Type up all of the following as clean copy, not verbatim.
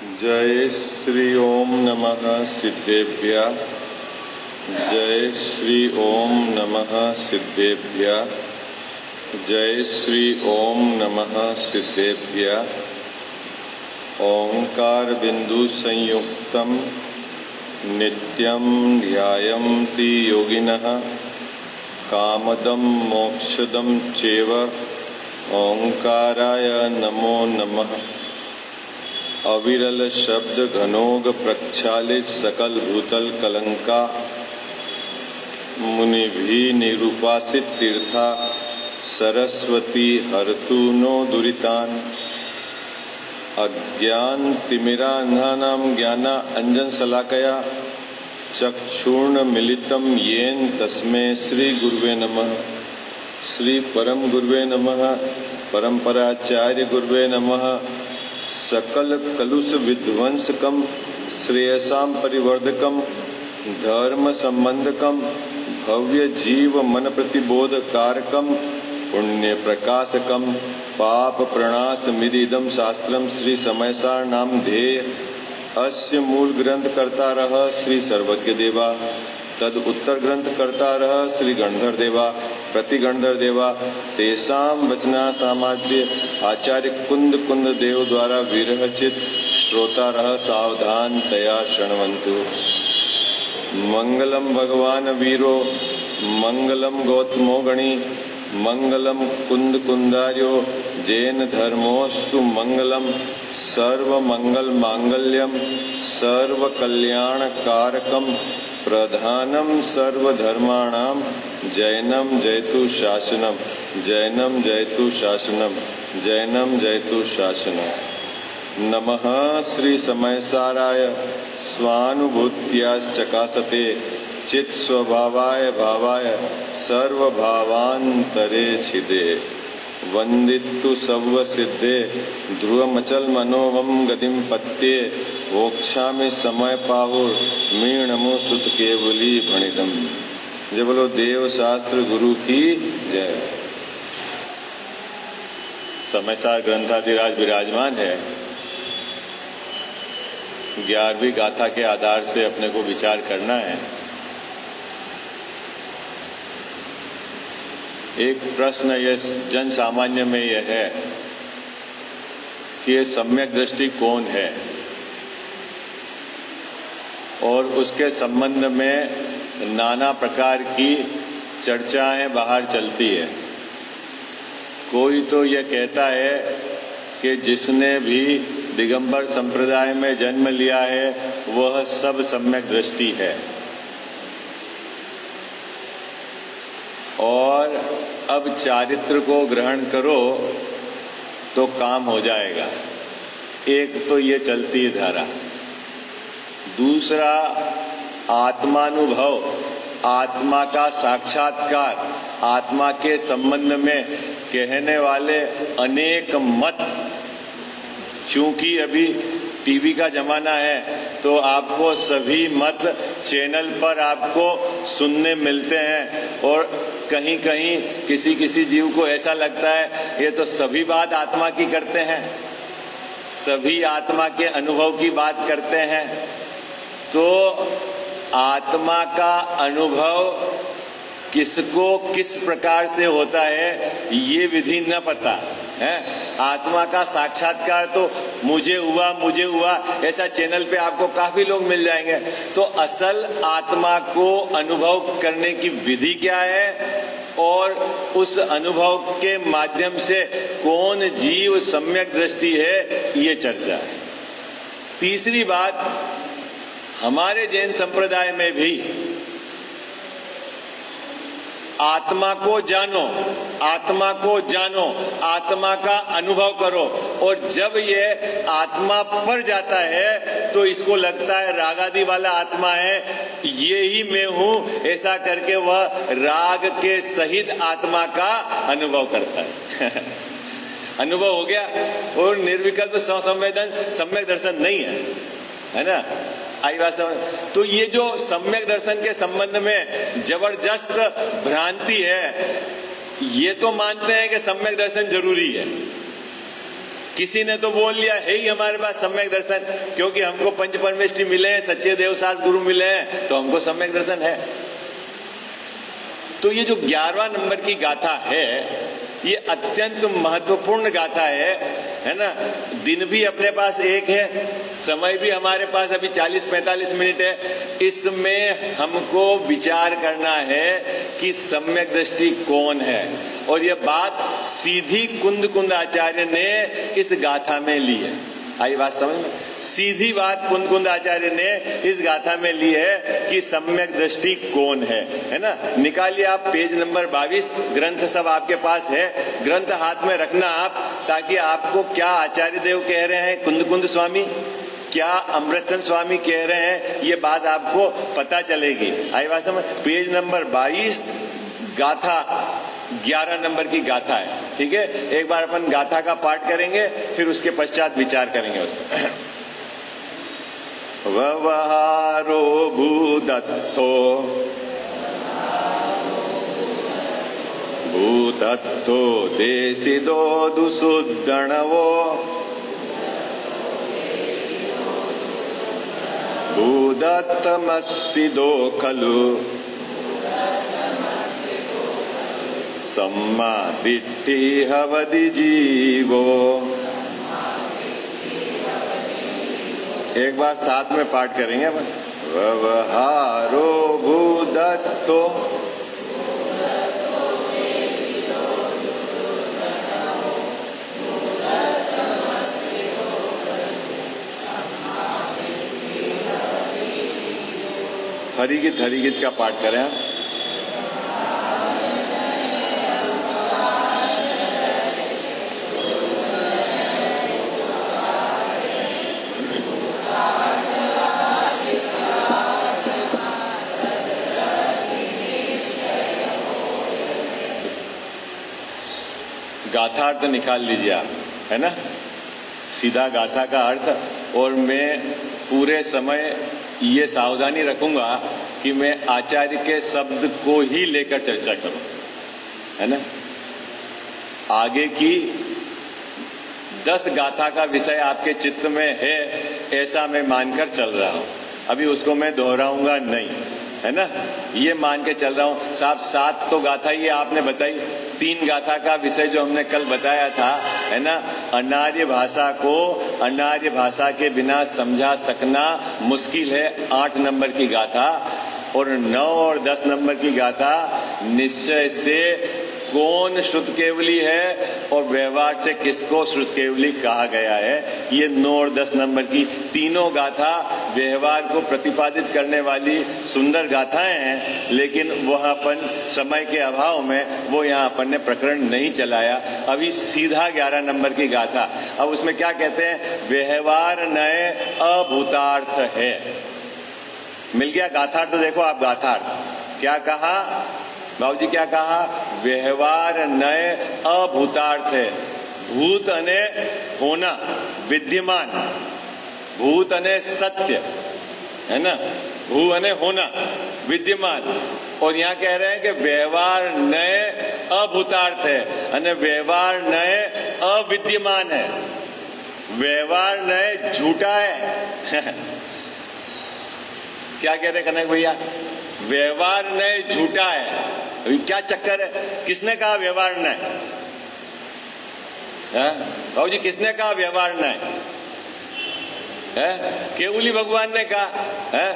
जय श्री ओम नमः सिद्धेभ्यः। जय श्री ओम नमः सिद्धेभ्यः। जय श्री ओम नमः सिद्धेभ्यः। ओंकार बिंदु संयुक्तम नित्यं ध्यायन्ति योगिनः कामदं मोक्षदं चैव। ओंकाराय नमो नमः। अविरल शब्द घनोग प्रक्षालित सकल भूतल कलंका मुनि भी निरूपासित तीर्था सरस्वती हरतु नो दुरितान। अज्ञान तिमिरान्धानां ज्ञाना अंजन शलाकया चक्षुर्ण मिलितं येन तस्मै श्री गुरुवे नमः। श्री परम गुरुवे नमः। परंपराचार्य गुरुवे नमः। सकल कलुष विध्वंसकम श्रेयसाम परिवर्धकम धर्म संबंधकम भव्य जीव मन प्रतिबोध कारकम पुण्य प्रकाशकम पाप प्रणाश मिदिदम शास्त्रम श्री समयसार नाम ध्येय अस्य मूल ग्रंथ करता रह श्री सर्वज्ञ देवा। तद उत्तर ग्रंथ करता रह श्री गणधर देवा। प्रति गणधर देवा तेसाम वचना सामाद्य आचार्य कुंद कुंद देव द्वारा विरहचित श्रोता रह सावधान तया शृण्वन्तु। मंगलम भगवान वीरो मंगलम गौतमो गणी मंगलम कुंद कुंदार्यो जैन धर्मोस्तु मंगलम सर्व मंगल मांगल्यम सर्व कल्याण कारकम प्रधानम सर्वधर्माणाम जैनम जयतु शासनम जैनम जयतु शासनम जैनम जयतु शासनम। नमः श्री समयसाराय स्वानुभूत्याश्चकासते चित् स्वभावाय भावाय सर्वभावान्तरे छिदे। वंदितु सव्व सिद्धे ध्रुवमचल मनोवम गतिम पत्ये वोक्षामि समय पाहुर मीणमो सुत केवली भणिदम। जय बोलो देव शास्त्र गुरु की जय। समयसार ग्रंथाधिराज विराजमान है। 11वीं गाथा के आधार से अपने को विचार करना है। एक प्रश्न ये जन सामान्य में यह है कि ये सम्यक दृष्टि कौन है और उसके संबंध में नाना प्रकार की चर्चाएं बाहर चलती है। कोई तो ये कहता है कि जिसने भी दिगंबर संप्रदाय में जन्म लिया है वह सब सम्यक दृष्टि है और अब चारित्र को ग्रहण करो तो काम हो जाएगा। एक तो ये चलती है धारा। दूसरा आत्मानुभव, आत्मा का साक्षात्कार, आत्मा के संबंध में कहने वाले अनेक मत। चूंकि अभी टीवी का जमाना है तो आपको सभी मत चैनल पर आपको सुनने मिलते हैं और कहीं कहीं किसी किसी जीव को ऐसा लगता है ये तो सभी बात आत्मा की करते हैं, सभी आत्मा के अनुभव की बात करते हैं। तो आत्मा का अनुभव किसको किस प्रकार से होता है ये विधि न पता है। आत्मा का साक्षात्कार तो मुझे हुआ ऐसा चैनल पे आपको काफी लोग मिल जाएंगे। तो असल आत्मा को अनुभव करने की विधि क्या है और उस अनुभव के माध्यम से कौन जीव सम्यक दृष्टि है ये चर्चा है। तीसरी बात, हमारे जैन संप्रदाय में भी आत्मा को जानो, आत्मा को जानो, आत्मा का अनुभव करो और जब ये आत्मा पर जाता है तो इसको लगता है रागादि वाला आत्मा है, ये ही मैं हूं, ऐसा करके वह राग के सहित आत्मा का अनुभव करता है। अनुभव हो गया और निर्विकल्प संवेदन सम्यक दर्शन नहीं है ना। आई बात समझ। तो ये जो सम्यक दर्शन के संबंध में जबरदस्त भ्रांति है, ये तो मानते हैं कि सम्यक दर्शन जरूरी है, किसी ने तो बोल लिया है ही हमारे पास सम्यक दर्शन, क्योंकि हमको पंच परमेष्टि मिले हैं, सच्चे देवसास गुरु मिले हैं, तो हमको सम्यक दर्शन है। तो ये जो 11वां नंबर की गाथा है, ये अत्यंत महत्वपूर्ण गाथा है ना। दिन भी अपने पास एक है, समय भी हमारे पास अभी 40-45 मिनट है। इसमें हमको विचार करना है कि सम्यक दृष्टि कौन है, और यह बात सीधी कुंद कुंद आचार्य ने इस गाथा में ली है। आई बात समझ में? सीधी बात कुंद कुंद आचार्य ने इस गाथा में ली है कि सम्यक दृष्टि कौन है ना। निकालिए आप पेज नंबर 22, ग्रंथ सब आपके पास है, ग्रंथ हाथ में रखना आप, ताकि आपको क्या आचार्य देव कह रहे हैं, कुंद कुंद स्वामी क्या अमृतचंद स्वामी कह रहे हैं, ये बात आपको पता चलेगी। आई बात समझ? पेज नंबर 22, गाथा 11 नंबर की गाथा है। ठीक है, एक बार अपन गाथा का पाठ करेंगे, फिर उसके पश्चात विचार करेंगे उसमें। व्यवहारो भूदत्तो भूदत्तो देशिदो दुसुद्गणवो भूदत्तमस्सिदो खलु सम्मा दिट्टि हवदि जीवो। एक बार साथ में पाठ करेंगे अपन। व्यवहारो भूदत्तो हरिगीत का पाठ करें। गाथा अर्थ निकाल लीजिए आप, है ना, सीधा गाथा का अर्थ। और मैं पूरे समय ये सावधानी रखूंगा कि मैं आचार्य के शब्द को ही लेकर चर्चा करूं, है ना। आगे की 10 गाथा का विषय आपके चित्त में है, ऐसा मैं मानकर चल रहा हूं। अभी उसको मैं दोहराऊंगा नहीं, है ना, ये मान के चल रहा हूं। साहब 7 तो गाथा ये आपने बताई, 3 गाथा का विषय जो हमने कल बताया था, है ना, अनार्य भाषा को अनार्य भाषा के बिना समझा सकना मुश्किल है, 8 नंबर की गाथा। और 9 और 10 नंबर की गाथा निश्चय से कौन श्रुत केवली है और व्यवहार से किसको श्रुत केवली कहा गया है, ये 9 और 10 नंबर की तीनों गाथा व्यवहार को प्रतिपादित करने वाली सुंदर गाथाएं हैं। लेकिन वह अपन समय के अभाव में वो यहाँ अपन ने प्रकरण नहीं चलाया। अभी सीधा 11 नंबर की गाथा। अब उसमें क्या कहते हैं? व्यवहार नए अभूतार्थ है। मिल गया गाथार्थ। देखो आप गाथार्थ क्या कहा बाबू जी, क्या कहा? व्यवहार नए अभूतार्थ है। भूत अने होना, विद्यमान, भूत अने सत्य, है ना, भू अने होना, विद्यमान। और यहाँ कह रहे हैं कि व्यवहार नए अभूतार्थ है अने व्यवहार नए अविद्यमान है। व्यवहार नए झूठा है। क्या कह रहे कनक भैया? व्यवहार नए झूठा है। अभी क्या चक्कर है? किसने कहा व्यवहार नए? बाबू जी किसने कहा व्यवहार नए? केवली भगवान ने कहा है,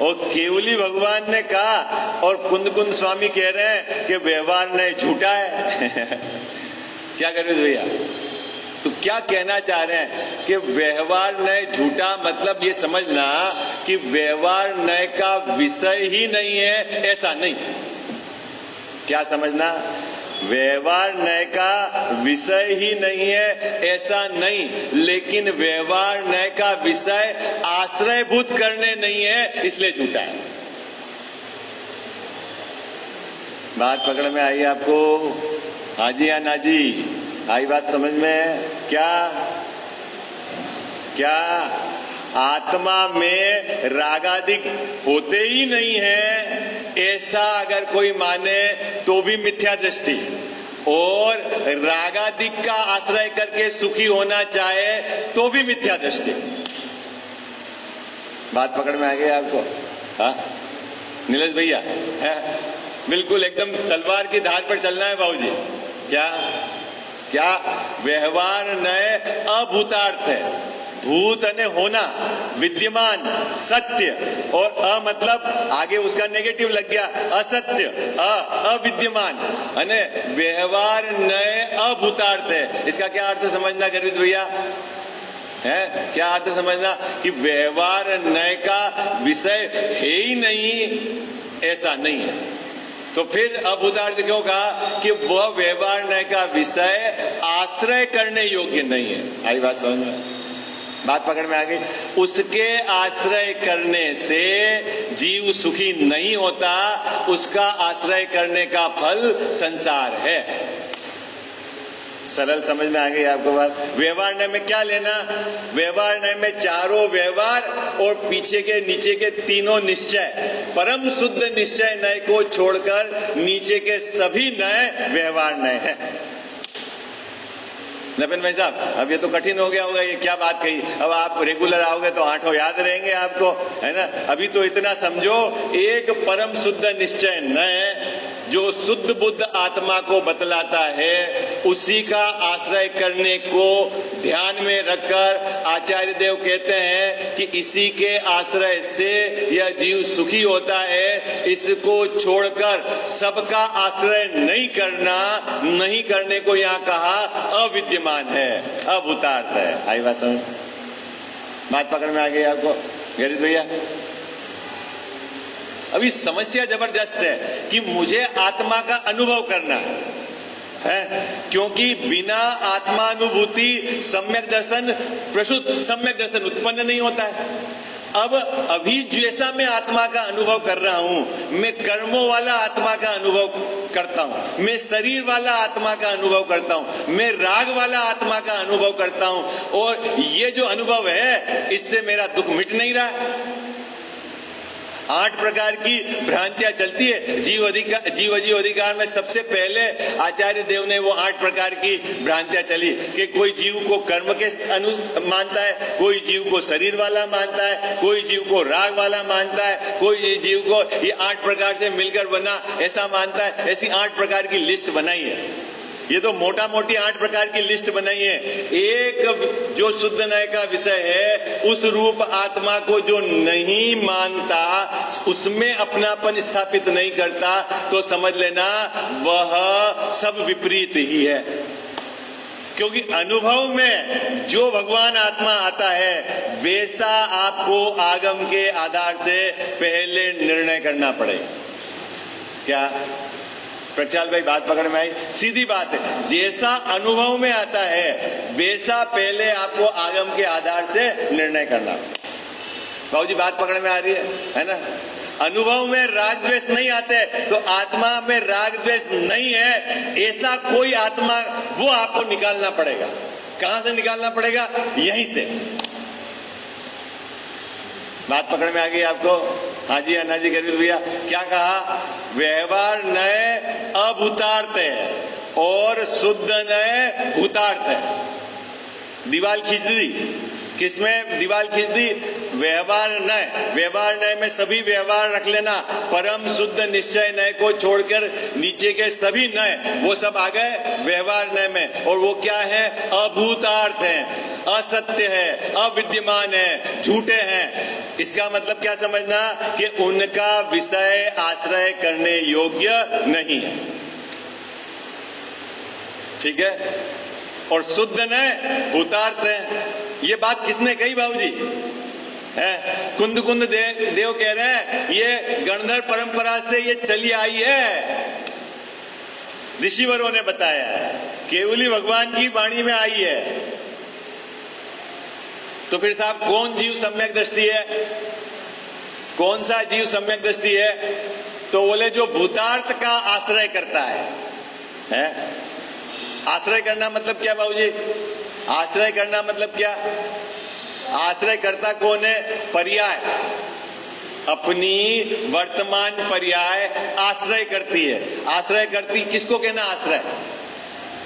और केवली भगवान ने कहा, और कुंद कुंद स्वामी कह रहे हैं कि व्यवहार नए झूठा है। क्या कर रहे हो भैया? तो क्या कहना चाह रहे हैं कि व्यवहार नए झूठा, मतलब ये समझना कि व्यवहार नए का विषय ही नहीं है, ऐसा नहीं। क्या समझना? व्यवहार नए का विषय ही नहीं है ऐसा नहीं, लेकिन व्यवहार नए का विषय आश्रयभूत करने नहीं है, इसलिए झूठा है। बात पकड़ में आई आपको? हाजी या नाजी? आई बात समझ में? क्या क्या आत्मा में रागादिक होते ही नहीं है, ऐसा अगर कोई माने तो भी मिथ्या दृष्टि। और रागादिक का आश्रय करके सुखी होना चाहे तो भी मिथ्या दृष्टि। बात पकड़ में आ गई आपको? हाँ नीलेश भैया है, बिल्कुल एकदम तलवार की धार पर चलना है बाबूजी। क्या क्या व्यवहार नए अभूतार्थ है। भूत अने होना, विद्यमान, सत्य, और अ मतलब आगे उसका नेगेटिव लग गया, असत्य, अविद्यमान, अने व्यवहार नए अभूतार्थ है। इसका क्या अर्थ समझना गर्वित भैया है? क्या अर्थ समझना कि व्यवहार नए का विषय है ही नहीं, ऐसा नहीं है। तो फिर अभूतार्थ क्यों कहा कि वह व्यवहार नए का विषय आश्रय करने योग्य नहीं है। आई बात समझ में? बात पकड़ में आ गई? उसके आश्रय करने से जीव सुखी नहीं होता, उसका आश्रय करने का फल संसार है। सरल समझ में आ गई आपको बात? व्यवहार नय में क्या लेना? व्यवहार नय में चारों व्यवहार और पीछे के नीचे के तीनों निश्चय, परम शुद्ध निश्चय नय को छोड़कर नीचे के सभी नय व्यवहार नय है। नपेन भाई साहब, अब ये तो कठिन हो गया होगा, ये क्या बात कही। अब आप रेगुलर आओगे तो आठों याद रहेंगे आपको, है ना। अभी तो इतना समझो, एक परम शुद्ध निश्चय नय जो शुद्ध बुद्ध आत्मा को बतलाता है, उसी का आश्रय करने को ध्यान में रखकर आचार्य देव कहते हैं कि इसी के आश्रय से यह जीव सुखी होता है। इसको छोड़कर सबका आश्रय नहीं करना, नहीं करने को यहाँ कहा अविद्यमान है, अभूतार्थ है। आई बात समझ? बात पकड़ में आ गई आपको गरीब भैया? अभी समस्या जबरदस्त है कि मुझे आत्मा का अनुभव करना है, क्योंकि बिना आत्मानुभूति सम्यक दर्शन प्रसूत सम्यक दर्शन उत्पन्न नहीं होता है। अब अभी जैसा मैं आत्मा का अनुभव कर रहा हूं, मैं कर्मों वाला आत्मा का अनुभव करता हूं, मैं शरीर वाला आत्मा का अनुभव करता हूं, मैं राग वाला आत्मा का अनुभव करता हूं, और ये जो अनुभव है इससे मेरा दुख मिट नहीं रहा है। 8 प्रकार की भ्रांतियां चलती है जीव अधिकार में। सबसे पहले आचार्य देव ने वो 8 प्रकार की भ्रांतियां चली कि कोई जीव को कर्म के मानता है, कोई जीव को शरीर वाला मानता है, कोई जीव को राग वाला मानता है, कोई जीव को ये 8 प्रकार से मिलकर बना ऐसा मानता है। ऐसी 8 प्रकार की लिस्ट बनाई है। ये तो मोटा मोटी 8 प्रकार की लिस्ट बनाई है। एक जो शुद्ध नय का विषय है, उस रूप आत्मा को जो नहीं मानता, उसमें अपनापन स्थापित नहीं करता, तो समझ लेना वह सब विपरीत ही है। क्योंकि अनुभव में जो भगवान आत्मा आता है, वैसा आपको आगम के आधार से पहले निर्णय करना पड़ेगा। क्या प्रचाल भाई बात पकड़ में आई? सीधी बात है, जैसा अनुभव में आता है वैसा पहले आपको आगम के आधार से निर्णय करना। बाबूजी बात पकड़ में आ रही है ना? अनुभव में राग द्वेष नहीं आते तो आत्मा में राग द्वेष नहीं है ऐसा कोई आत्मा, वो आपको निकालना पड़ेगा। कहां से निकालना पड़ेगा? यहीं से। बात पकड़ में आ गई आपको? हाँ जी अन्ना जी गर्वित भैया क्या कहा? व्यवहार नय अभूतार्थ है और शुद्ध नय भूतार्थ है। दीवाल खींच दी। किसमें दीवाल खींच दी? व्यवहार नय। व्यवहार नय में सभी व्यवहार रख लेना, परम शुद्ध निश्चय नय को छोड़कर नीचे के सभी नय, वो सब आ गए व्यवहार नय में। और वो क्या है? अभूतार्थ है, असत्य है, अविद्यमान है, झूठे हैं। इसका मतलब क्या समझना कि उनका विषय आश्रय करने योग्य नहीं है। ठीक है? और शुद्ध नय भूतार्थ है। ये बात किसने कही बाबूजी? कुंद देव कह रहे हैं ये गणधर परंपरा से ये चली आई है, ऋषिवरों ने बताया है, केवली भगवान की वाणी में आई है। तो फिर साहब कौन जीव सम्यक दृष्टि है? कौन सा जीव सम्यक दृष्टि है? तो बोले जो भूतार्थ का आश्रय करता है? आश्रय करना मतलब क्या बाबूजी? आश्रय करना मतलब क्या? आश्रय करता कौन है? पर्याय। अपनी वर्तमान पर्याय आश्रय करती है। आश्रय करती किसको कहना? आश्रय।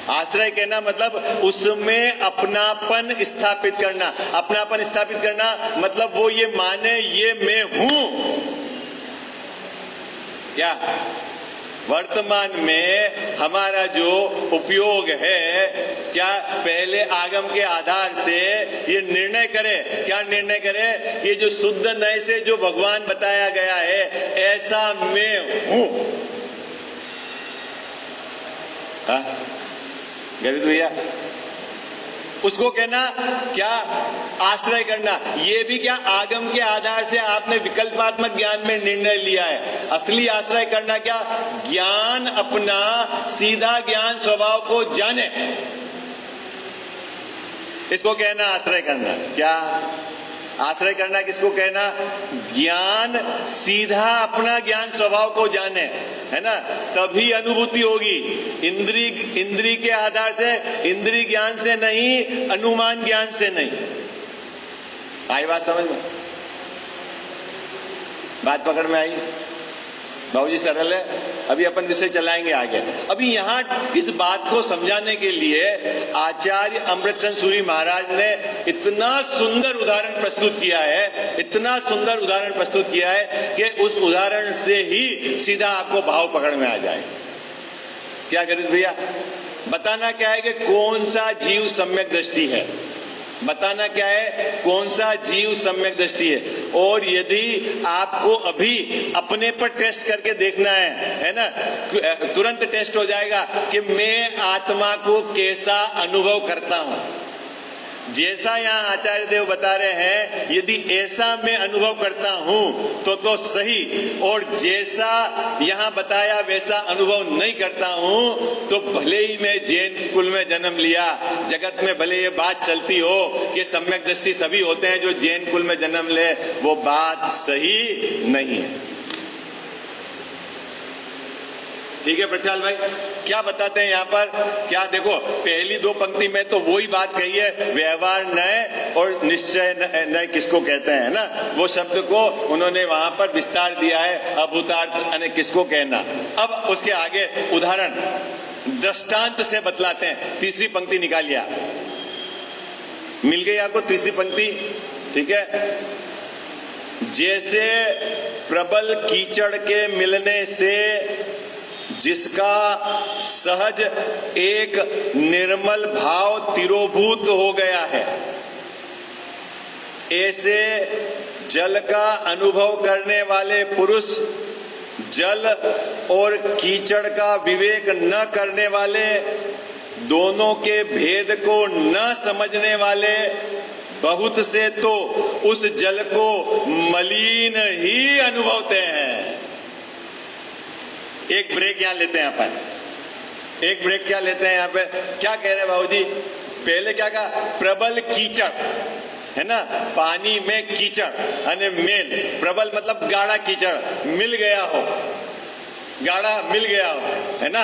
आश्रय कहना मतलब उसमें अपनापन स्थापित करना। अपनापन स्थापित करना मतलब वो ये माने ये मैं हूं। क्या वर्तमान में हमारा जो उपयोग है, क्या पहले आगम के आधार से ये निर्णय करे, क्या निर्णय करे, ये जो शुद्ध नए से जो भगवान बताया गया है ऐसा मैं हूं। गरीब भैया, उसको कहना क्या आश्रय करना। ये भी क्या आगम के आधार से आपने विकल्पात्मक ज्ञान में निर्णय लिया है। असली आश्रय करना क्या, ज्ञान अपना सीधा ज्ञान स्वभाव को जाने, इसको कहना आश्रय करना। क्या आश्रय करना किसको कहना, ज्ञान सीधा अपना ज्ञान स्वभाव को जाने, है ना, तभी अनुभूति होगी। इंद्री के आधार से, इंद्री ज्ञान से नहीं, अनुमान ज्ञान से नहीं। आई बात समझ में, बात पकड़ में आई। बाबूजी सरल है। अभी अपन विषय चलाएंगे आगे। अभी यहां इस बात को समझाने के लिए आचार्य अमृतचंद सूरी महाराज ने इतना सुंदर उदाहरण प्रस्तुत किया है, इतना सुंदर उदाहरण प्रस्तुत किया है कि उस उदाहरण से ही सीधा आपको भाव पकड़ में आ जाए। क्या करें भैया, बताना क्या है कि कौन सा जीव सम्यक दृष्टि है, बताना क्या है कौन सा जीव सम्यक दृष्टि है। और यदि आपको अभी अपने पर टेस्ट करके देखना है ना, तुरंत टेस्ट हो जाएगा कि मैं आत्मा को कैसा अनुभव करता हूं। जैसा यहाँ आचार्य देव बता रहे हैं, यदि ऐसा मैं अनुभव करता हूं तो सही, और जैसा यहाँ बताया वैसा अनुभव नहीं करता हूं तो भले ही मैं जैन कुल में जन्म लिया, जगत में भले ये बात चलती हो कि सम्यक दृष्टि सभी होते हैं जो जैन कुल में जन्म ले, वो बात सही नहीं है। ठीक है प्रचाल भाई, क्या बताते हैं यहाँ पर, क्या देखो पहली दो पंक्ति में तो वही बात कही है, व्यवहार नय और निश्चय नय किसको कहते हैं ना, वो शब्द को उन्होंने वहां पर विस्तार दिया है, अभूतार्थ किसको कहना। अब उसके आगे उदाहरण दृष्टांत से बतलाते हैं। तीसरी पंक्ति निकालिए, मिल गई आपको तीसरी पंक्ति, ठीक है। जैसे प्रबल कीचड़ के मिलने से जिसका सहज एक निर्मल भाव तिरोभूत हो गया है, ऐसे जल का अनुभव करने वाले पुरुष जल और कीचड़ का विवेक न करने वाले, दोनों के भेद को न समझने वाले बहुत से तो उस जल को मलिन ही अनुभवते हैं। एक ब्रेक यहां लेते हैं अपन, एक ब्रेक क्या लेते हैं यहां पे, क्या कह रहे हैं बाबूजी, पहले क्या कहा, प्रबल कीचड़ है ना, पानी में कीचड़ यानी मेल, प्रबल मतलब गाढ़ा कीचड़ मिल गया हो, गाढ़ा मिल गया हो, है ना।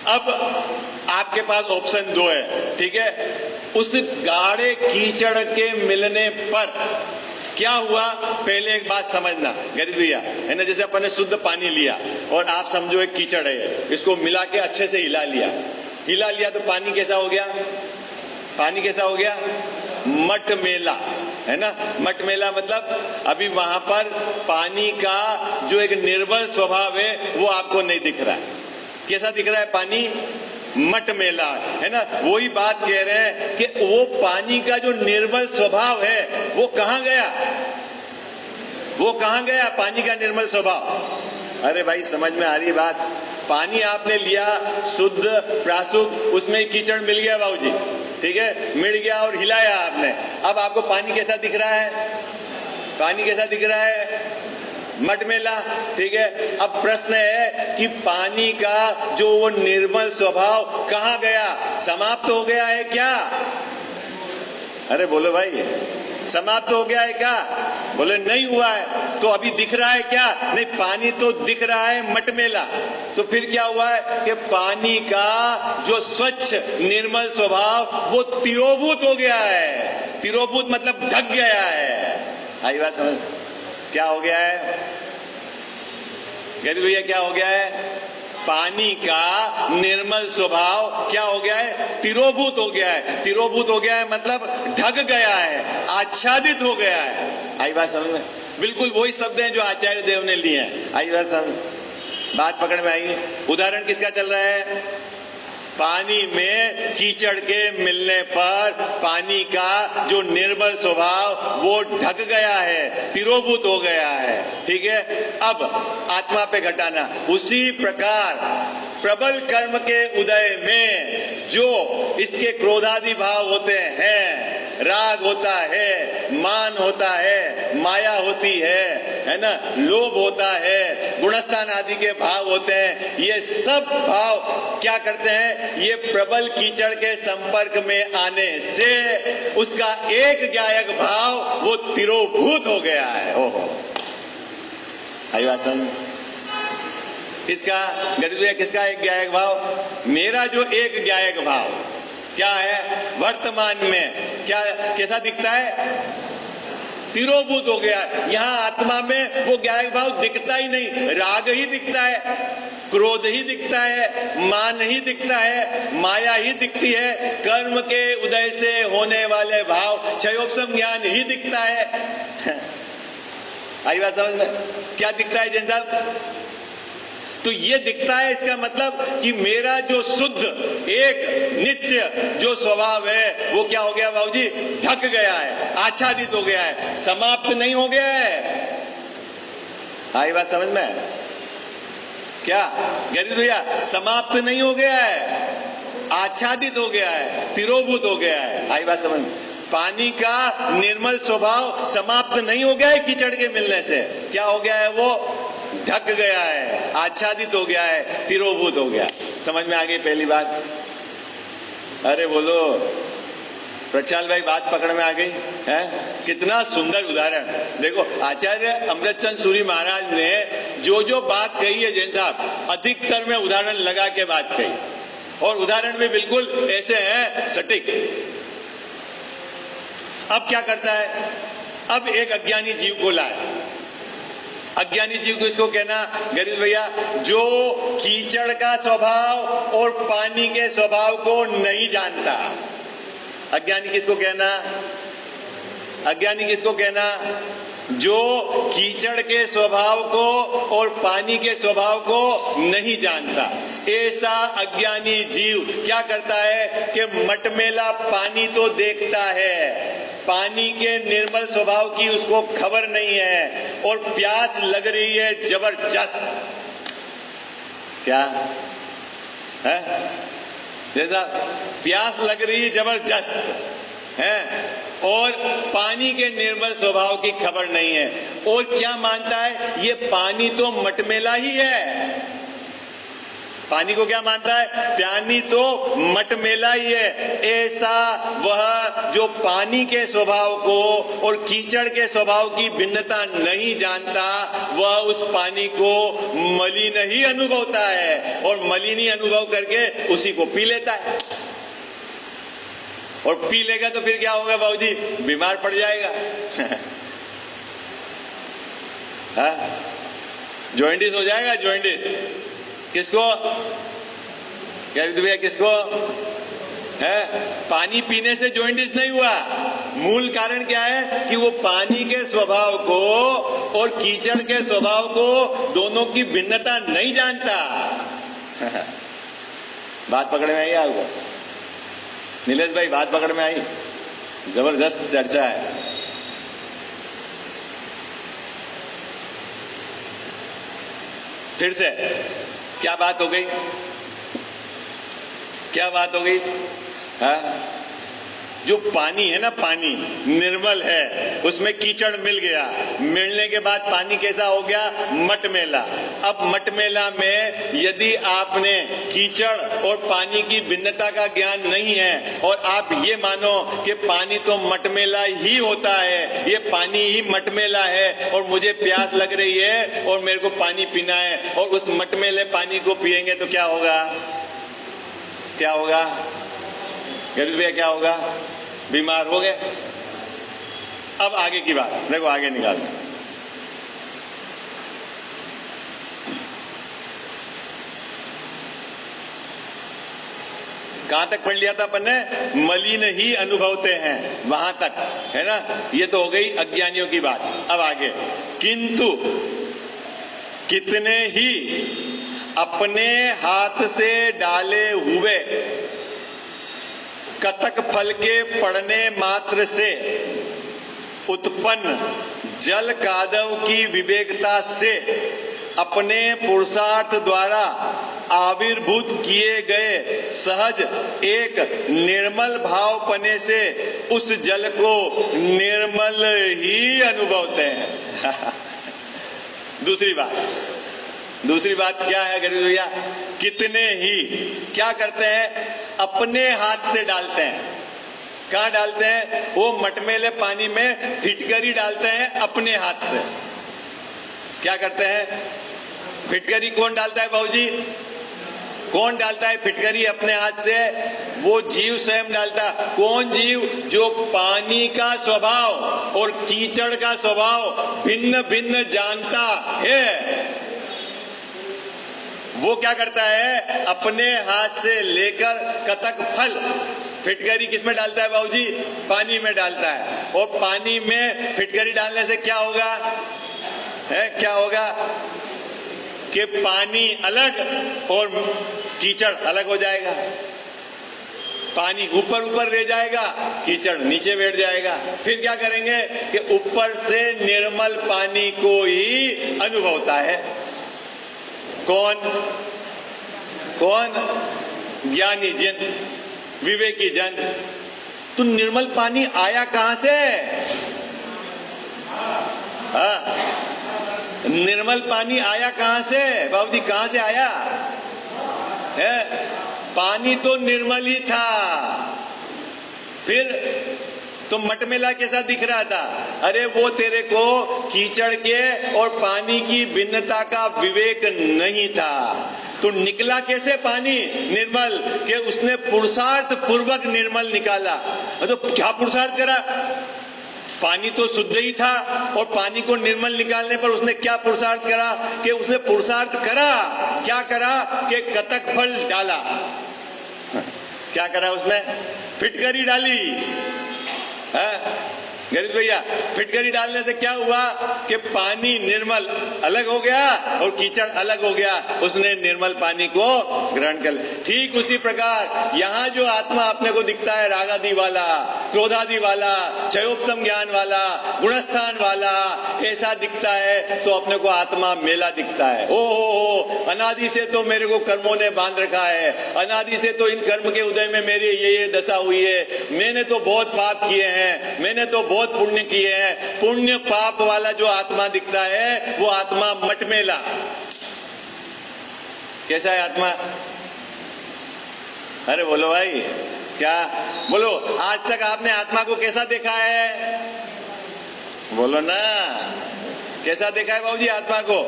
अब आपके पास ऑप्शन दो है, ठीक है। उस गाढ़े कीचड़ के मिलने पर क्या हुआ, पहले एक बात समझना गरीब भैया, है ना। जैसे अपन ने शुद्ध पानी लिया और आप समझो एक कीचड़ है, इसको मिला के अच्छे से हिला लिया तो पानी कैसा हो गया, पानी कैसा हो गया, मटमेला, है ना। मटमेला मतलब अभी वहां पर पानी का जो एक निर्मल स्वभाव है वो आपको नहीं दिख रहा है। कैसा दिख रहा है पानी, मटमेला, है ना। वही बात कह रहे हैं कि वो पानी का जो निर्मल स्वभाव है वो कहां गया, वो कहां गया पानी का निर्मल स्वभाव। अरे भाई समझ में आ रही बात, पानी आपने लिया शुद्ध प्रासुक, उसमें कीचड़ मिल गया बाबूजी, ठीक है, मिल गया और हिलाया आपने, अब आपको पानी कैसा दिख रहा है, पानी कैसा दिख रहा है, मटमेला, ठीक है। अब प्रश्न है कि पानी का जो वो निर्मल स्वभाव कहां गया, समाप्त हो गया है क्या, अरे बोलो भाई, समाप्त हो गया है क्या, बोले नहीं हुआ है, तो अभी दिख रहा है क्या, नहीं, पानी तो दिख रहा है मटमेला, तो फिर क्या हुआ है कि पानी का जो स्वच्छ निर्मल स्वभाव वो तिरोभूत हो गया है। तिरोभूत मतलब ढक गया है। आई बात समझ, क्या हो गया है गरीब भैया, क्या हो गया है, पानी का निर्मल स्वभाव क्या हो गया है? तिरोभूत हो गया है। तिरोभूत हो गया है मतलब ढक गया है, आच्छादित हो गया है। आई बात समझ में? बिल्कुल वही शब्द हैं जो आचार्य देव ने लिए हैं। आई बात समझ? बात पकड़ में आई? उदाहरण किसका चल रहा है? पानी में कीचड़ के मिलने पर पानी का जो निर्मल स्वभाव वो ढक गया है, तिरोभूत हो गया है। ठीक है। अब आत्मा पे घटाना। उसी प्रकार प्रबल कर्म के उदय में जो इसके क्रोधादि भाव होते हैं, राग होता है, मान होता है, माया होती है ना, लोभ होता है, गुणस्थान आदि के भाव होते हैं, ये सब भाव क्या करते हैं? ये प्रबल कीचड़ के संपर्क में आने से उसका एक ज्ञायक भाव वो तिरोभूत हो गया है। ओहो, आई बात समझ? किसका गरीब? किसका एक ज्ञायक भाव? मेरा जो एक ज्ञायक भाव क्या है? वर्तमान में क्या कैसा दिखता है? तिरोभूत हो गया। यहां आत्मा में वो ज्ञायक भाव दिखता ही नहीं, राग ही दिखता है, क्रोध ही दिखता है, मान ही दिखता है, माया ही दिखती है, कर्म के उदय से होने वाले भाव क्षयोपशम ज्ञान ही दिखता है। आई बात समझ में? क्या दिखता है जैन साहब? तो ये दिखता है, इसका मतलब कि मेरा जो शुद्ध एक नित्य जो स्वभाव है वो क्या हो गया बाबूजी? ढक गया है, आच्छादित हो गया है, समाप्त नहीं हो गया है। आई बात समझ में? क्या गरीब भैया? समाप्त नहीं हो गया है, आच्छादित हो गया है, तिरोभूत हो गया है। आई बात समझ? पानी का निर्मल स्वभाव समाप्त नहीं हो गया है कीचड़ के मिलने से। क्या हो गया है? वो ढक गया है, आच्छादित हो गया है, तिरोभूत हो गया। समझ में आ गई पहली बात? अरे बोलो प्रक्षाल भाई, बात पकड़ में आ गई है? कितना सुंदर उदाहरण देखो। आचार्य अमृतचंद सूरी महाराज ने जो जो बात कही है जैन साहब, अधिकतर में उदाहरण लगा के बात कही, और उदाहरण भी बिल्कुल ऐसे हैं सटीक। अब क्या करता है? अब एक अज्ञानी जीव को लाए। अज्ञानी जीव को इसको कहना गरीब भैया, जो कीचड़ का स्वभाव और पानी के स्वभाव को नहीं जानता। अज्ञानी किसको कहना? अज्ञानी किसको कहना? जो कीचड़ के स्वभाव को और पानी के स्वभाव को नहीं जानता। ऐसा अज्ञानी जीव क्या करता है कि मटमेला पानी तो देखता है, पानी के निर्मल स्वभाव की उसको खबर नहीं है, और प्यास लग रही है जबरदस्त। क्या है? जैसा प्यास लग रही है जबरदस्त है, और पानी के निर्मल स्वभाव की खबर नहीं है, और क्या मानता है? ये पानी तो मटमेला ही है। पानी को क्या मानता है? पानी तो मटमेला ही है। ऐसा वह जो पानी के स्वभाव को और कीचड़ के स्वभाव की भिन्नता नहीं जानता, वह उस पानी को मलिन ही अनुभवता है, और मलिन ही अनुभव करके उसी को पी लेता है। और पी लेगा तो फिर क्या होगा बाबूजी? बीमार पड़ जाएगा। जॉइंटिस हो जाएगा, जॉइंटिस। किसको? भैया किसको है? पानी पीने से जॉइंटिस नहीं हुआ। मूल कारण क्या है कि वो पानी के स्वभाव को और कीचड़ के स्वभाव को दोनों की भिन्नता नहीं जानता। बात पकड़ में आई आपको? नीलेश भाई बात पकड़ में आई? जबरदस्त चर्चा है। फिर से क्या बात हो गई? क्या बात हो गई? हाँ? जो पानी है ना, पानी निर्मल है, उसमें कीचड़ मिल गया, मिलने के बाद पानी कैसा हो गया? मटमेला। अब मटमेला में यदि आपने कीचड़ और पानी की भिन्नता का ज्ञान नहीं है, और आप ये मानो कि पानी तो मटमेला ही होता है, ये पानी ही मटमेला है, और मुझे प्यास लग रही है और मेरे को पानी पीना है, और उस मटमेले पानी को पिएंगे तो क्या होगा? क्या होगा गरीब भैया? क्या होगा? बीमार हो गए। अब आगे की बात देखो, आगे निकाल। कहां तक पढ़ लिया था अपन ने? मलिन ही अनुभवते हैं, वहां तक है ना। ये तो हो गई अज्ञानियों की बात। अब आगे, किंतु कितने ही अपने हाथ से डाले हुए कतक फल के पड़ने मात्र से उत्पन्न जल कादव की विवेकता से अपने पुरुषार्थ द्वारा आविर्भूत किए गए सहज एक निर्मल भावपने से उस जल को निर्मल ही अनुभवते हैं। दूसरी बात क्या है गरीब भैया? कितने ही क्या करते हैं? अपने हाथ से डालते हैं। कहां डालते हैं? वो मटमेले पानी में फिटकरी डालते हैं अपने हाथ से। क्या करते हैं? फिटकरी कौन डालता है बाबूजी? कौन डालता है फिटकरी अपने हाथ से? वो जीव स्वयं डालता। कौन जीव? जो पानी का स्वभाव और कीचड़ का स्वभाव भिन्न भिन्न जानता है, वो क्या करता है? अपने हाथ से लेकर कतक फल, फिटकरी किसमें डालता है बाबूजी? पानी में डालता है। और पानी में फिटकरी डालने से क्या होगा? क्या होगा कि पानी अलग और कीचड़ अलग हो जाएगा। पानी ऊपर ऊपर रह जाएगा, कीचड़ नीचे बैठ जाएगा। फिर क्या करेंगे कि ऊपर से निर्मल पानी को ही अनुभवता है। कौन? ज्ञानी जन, विवेकी जन। तो निर्मल पानी आया कहां से? निर्मल पानी आया कहां से बाबूजी? कहां से आया है? पानी तो निर्मल ही था। फिर तो मटमेला कैसा दिख रहा था? अरे वो तेरे को कीचड़ के और पानी की भिन्नता का विवेक नहीं था। तो निकला कैसे पानी निर्मल? के उसने पुरुषार्थ पूर्वक निर्मल निकाला। तो क्या पुरुषार्थ करा? पानी तो शुद्ध ही था और पानी को निर्मल निकालने पर उसने क्या पुरुषार्थ करा? कि उसने पुरुषार्थ करा, क्या करा कि कतक फल डाला। क्या करा उसने? फिटकरी डाली। गरीब भैया, फिटकरी डालने से क्या हुआ कि पानी निर्मल अलग हो गया और कीचड़ अलग हो गया। उसने निर्मल पानी को ग्रहण कर। ठीक उसी प्रकार यहां जो आत्मा अपने को दिखता है, रागादि वाला, क्रोधादि वाला, क्षयोपशम ज्ञान वाला, गुणस्थान वाला, ऐसा दिखता है तो अपने को आत्मा मेला दिखता है। ओ अनादि से तो मेरे को कर्मों ने बांध रखा है, अनादि से तो इन कर्म के उदय में मेरी ये दशा हुई है, मैंने तो बहुत पाप किए हैं, मैंने तो बहुत पुण्य किए हैं। पुण्य पाप वाला जो आत्मा दिखता है वो आत्मा मटमेला। कैसा है आत्मा? अरे बोलो भाई, क्या बोलो? आज तक आपने आत्मा को कैसा देखा है? बोलो ना, कैसा देखा है बाबूजी आत्मा को?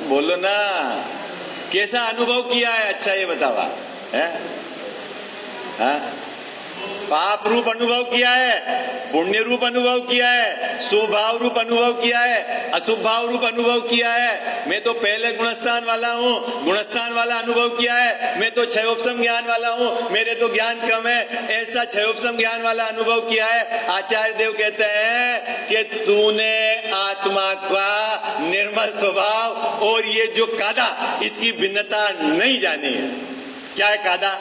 बोलो ना, कैसा अनुभव किया है? अच्छा ये बतावा है? पाप रूप अनुभव किया है, पुण्य रूप अनुभव किया है, शुभ भाव रूप अनुभव किया है, अशुभ भाव रूप अनुभव किया है। मैं तो पहले गुणस्थान वाला हूँ, गुणस्थान वाला अनुभव किया है। मैं तो क्षयोपशम ज्ञान वाला हूँ, मेरे तो ज्ञान कम है, ऐसा क्षयोपशम ज्ञान वाला अनुभव किया है। आचार्य देव कहते हैं कि तूने आत्मा का निर्मल स्वभाव और ये जो कादा, इसकी भिन्नता नहीं जानी है। क्या है कादा?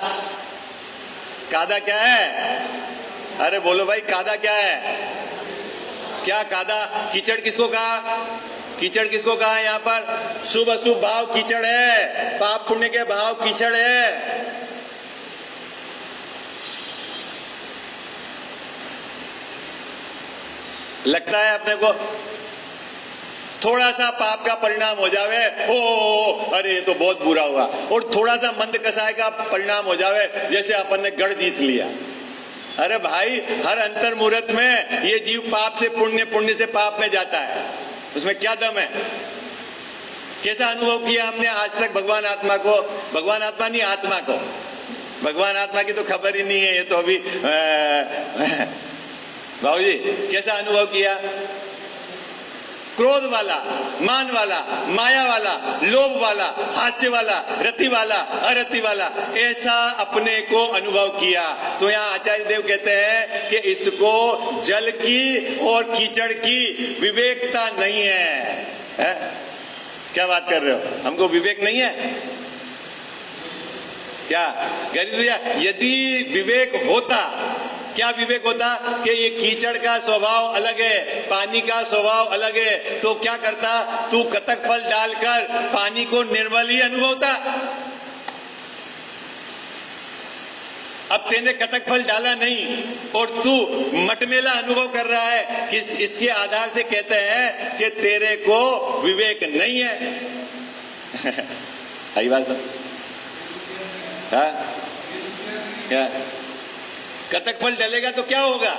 कादा क्या है? अरे बोलो भाई, कादा क्या है? क्या कादा? कीचड़ किसको कहा? कीचड़ किसको कहा? यहां पर शुभ अशुभ भाव कीचड़ है, पाप पुण्य के भाव कीचड़ है। लगता है अपने को थोड़ा सा पाप का परिणाम हो जावे, ओ अरे ये तो बहुत बुरा हुआ, और थोड़ा सा मंद कसाय का परिणाम हो जावे, जैसे अपन ने गढ़ जीत लिया। अरे भाई, हर अंतर मुहूर्त में ये जीव पाप से पुण्य, पुण्य से पाप में जाता है। उसमें क्या दम है? कैसा अनुभव किया हमने आज तक भगवान आत्मा को? भगवान आत्मा नहीं, आत्मा को। भगवान आत्मा की तो खबर ही नहीं है। ये तो अभी बाबूजी कैसा अनुभव किया? क्रोध वाला, मान वाला, माया वाला, लोभ वाला, हास्य वाला, रति वाला, अरति वाला, ऐसा अपने को अनुभव किया। तो यहाँ आचार्य देव कहते हैं कि इसको जल की और कीचड़ की विवेकता नहीं है। क्या बात कर रहे हो? हमको विवेक नहीं है क्या? गरीब भैया, यदि विवेक होता, क्या विवेक होता कि ये कीचड़ का स्वभाव अलग है, पानी का स्वभाव अलग है, तो क्या करता? तू कतक फल डालकर पानी को निर्मल ही अनुभवता। अब तेने कतक फल डाला नहीं और तू मटमेला अनुभव कर रहा है, कि इसके आधार से कहते हैं कि तेरे को विवेक नहीं है। सही बात है। क्या कतक फल डलेगा तो क्या होगा?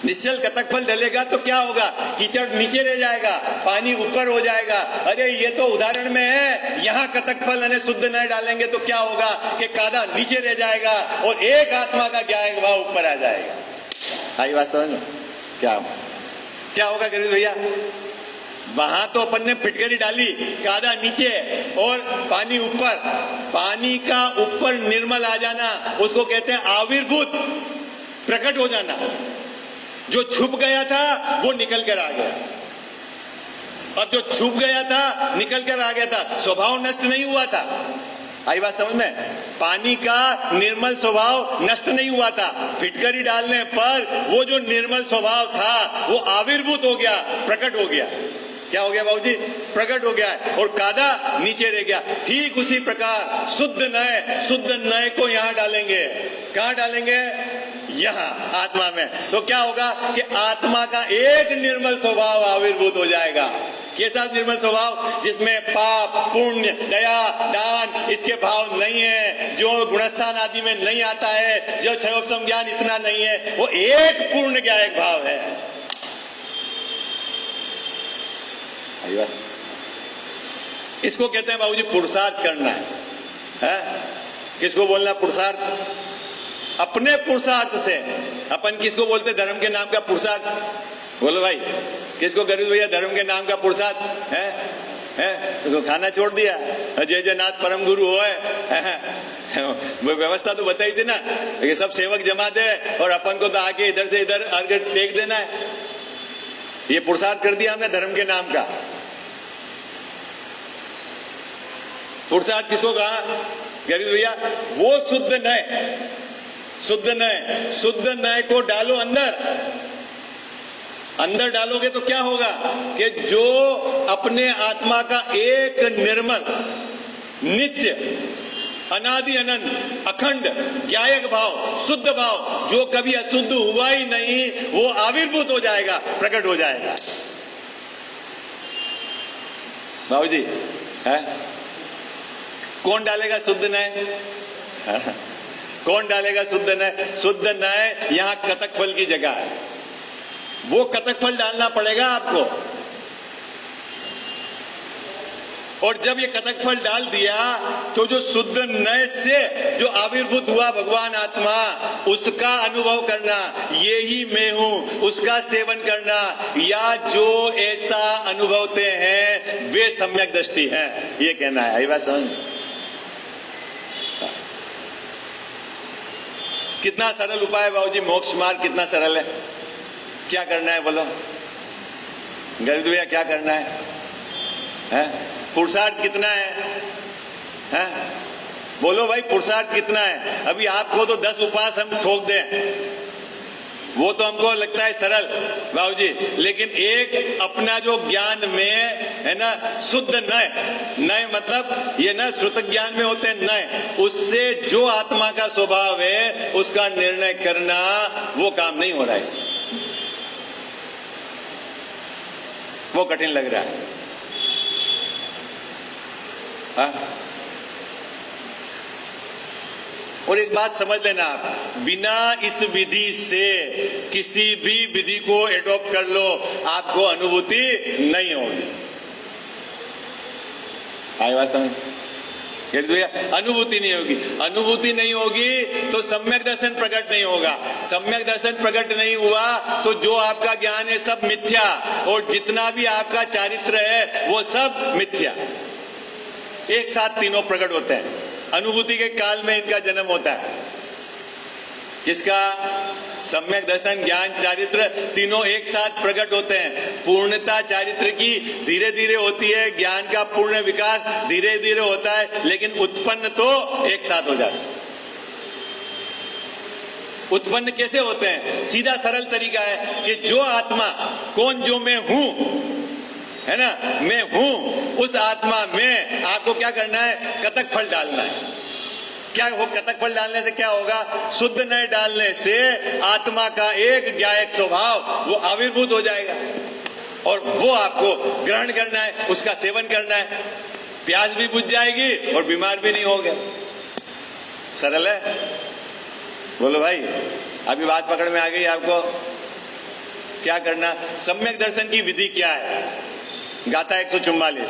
निश्चल कतक फल डलेगा तो क्या होगा? कीचड़ नीचे रह जाएगा, पानी ऊपर हो जाएगा। अरे ये तो उदाहरण में है, यहां कतक फल यानी शुद्ध नहीं डालेंगे तो क्या होगा कि कादा नीचे रह जाएगा और एक आत्मा का ज्ञान भाव ऊपर आ जाएगा। आई बात समझ में? क्या होगा गरीब भैया? वहां तो अपन ने फिटकरी डाली, कादा नीचे और पानी ऊपर। पानी का ऊपर निर्मल आ जाना, उसको कहते हैं आविर्भूत, प्रकट हो जाना। जो छुप गया था वो निकल कर आ गया, और जो छुप गया था निकल कर आ गया था, स्वभाव नष्ट नहीं हुआ था। आई बात समझ में? पानी का निर्मल स्वभाव नष्ट नहीं हुआ था। फिटकरी डालने पर वो जो निर्मल स्वभाव था वो आविर्भूत हो गया, प्रकट हो गया। क्या हो गया बाबूजी? प्रकट हो गया है, और कादा नीचे रह गया। ठीक उसी प्रकार शुद्ध नय को यहां डालेंगे। कहां डालेंगे? यहां आत्मा में। तो क्या होगा कि आत्मा का एक निर्मल स्वभाव आविर्भूत हो जाएगा। कैसा निर्मल स्वभाव? जिसमें पाप, पुण्य, दया, दान इसके भाव नहीं है, जो गुणस्थान आदि में नहीं आता है, जो क्षयोपम ज्ञान इतना नहीं है, वो एक पूर्ण ज्ञायक भाव है। इसको कहते हैं बाबूजी पुरुषार्थ करना है। किसको बोलना पुरुषार्थ? अपने पुरुषार्थ से। अपन किसको बोलते? धर्म के नाम का पुरुषार्थ। बोलो भाई, किसको गरीब भैया धर्म के नाम का पुरुषार्थ है? तो खाना छोड़ दिया, जय जयनाथ परम गुरु हो, व्यवस्था तो बताई थी ना, ये सब सेवक जमा दे और अपन को तो आके इधर से इधर अर्घ टेक देना है। ये पुरुषार्थ कर दिया हमने धर्म के नाम का। पुरुषार्थ किसको कहा गरीब भैया? वो शुद्ध नय को डालो अंदर डालोगे तो क्या होगा कि जो अपने आत्मा का एक निर्मल, नित्य, अनादि अनंत, अखंड ज्ञायक भाव, शुद्ध भाव, जो कभी अशुद्ध हुआ ही नहीं, वो आविर्भूत हो जाएगा, प्रकट हो जाएगा। बाबूजी है? कौन डालेगा शुद्ध नय? कौन डालेगा शुद्ध नय? शुद्ध नय यहां कतक फल की जगह है, वो कतक फल डालना पड़ेगा आपको। और जब ये कतक फल डाल दिया तो जो शुद्ध नय से जो आविर्भूत हुआ भगवान आत्मा, उसका अनुभव करना, ये ही मैं हूं, उसका सेवन करना, या जो ऐसा अनुभवते हैं वे सम्यक दृष्टि हैं, ये कहना है। आई बात समझ? कितना सरल उपाय है बाबूजी, मोक्ष मार्ग कितना सरल है। क्या करना है बोलो गरीब भैया? क्या करना है? पुरुषार्थ कितना है? बोलो भाई, पुरुषार्थ कितना है? अभी आपको तो 10 उपवास हम ठोक दें, वो तो हमको लगता है सरल बाबूजी, लेकिन एक अपना जो ज्ञान में है ना शुद्ध नय मतलब ये ना श्रुत ज्ञान में होते हैं नय, उससे जो आत्मा का स्वभाव है उसका निर्णय करना, वो काम नहीं हो रहा है। वो कठिन लग रहा है। और एक बात समझ लेना आप, बिना इस विधि से किसी भी विधि को एडॉप्ट कर लो, आपको अनुभूति नहीं होगी। आई बात समझ? अनुभूति नहीं होगी। अनुभूति नहीं होगी तो सम्यक दर्शन प्रकट नहीं होगा। सम्यक दर्शन प्रकट नहीं हुआ तो जो आपका ज्ञान है सब मिथ्या, और जितना भी आपका चारित्र है वो सब मिथ्या। एक साथ तीनों प्रकट होते हैं। अनुभूति के काल में इनका जन्म होता है। किसका? सम्यक दर्शन, ज्ञान, चारित्र तीनों एक साथ प्रकट होते हैं। पूर्णता चारित्र की धीरे धीरे होती है, ज्ञान का पूर्ण विकास धीरे धीरे होता है, लेकिन उत्पन्न तो एक साथ हो जाता है। उत्पन्न कैसे होते हैं? सीधा सरल तरीका है कि जो आत्मा, कौन? जो मैं हूं, है ना, मैं हूं, उस आत्मा में आपको क्या करना है? कतक फल डालना है। क्या हो? कतक फल डालने से क्या होगा? शुद्ध नय डालने से आत्मा का एक ज्ञायक स्वभाव वो आविर्भूत हो जाएगा, और वो आपको ग्रहण करना है, उसका सेवन करना है। प्यास भी बुझ जाएगी और बीमार भी नहीं होगे। सरल है। बोलो भाई, अभी बात पकड़ में आ गई आपको? क्या करना? सम्यक दर्शन की विधि क्या है? गाथा 144।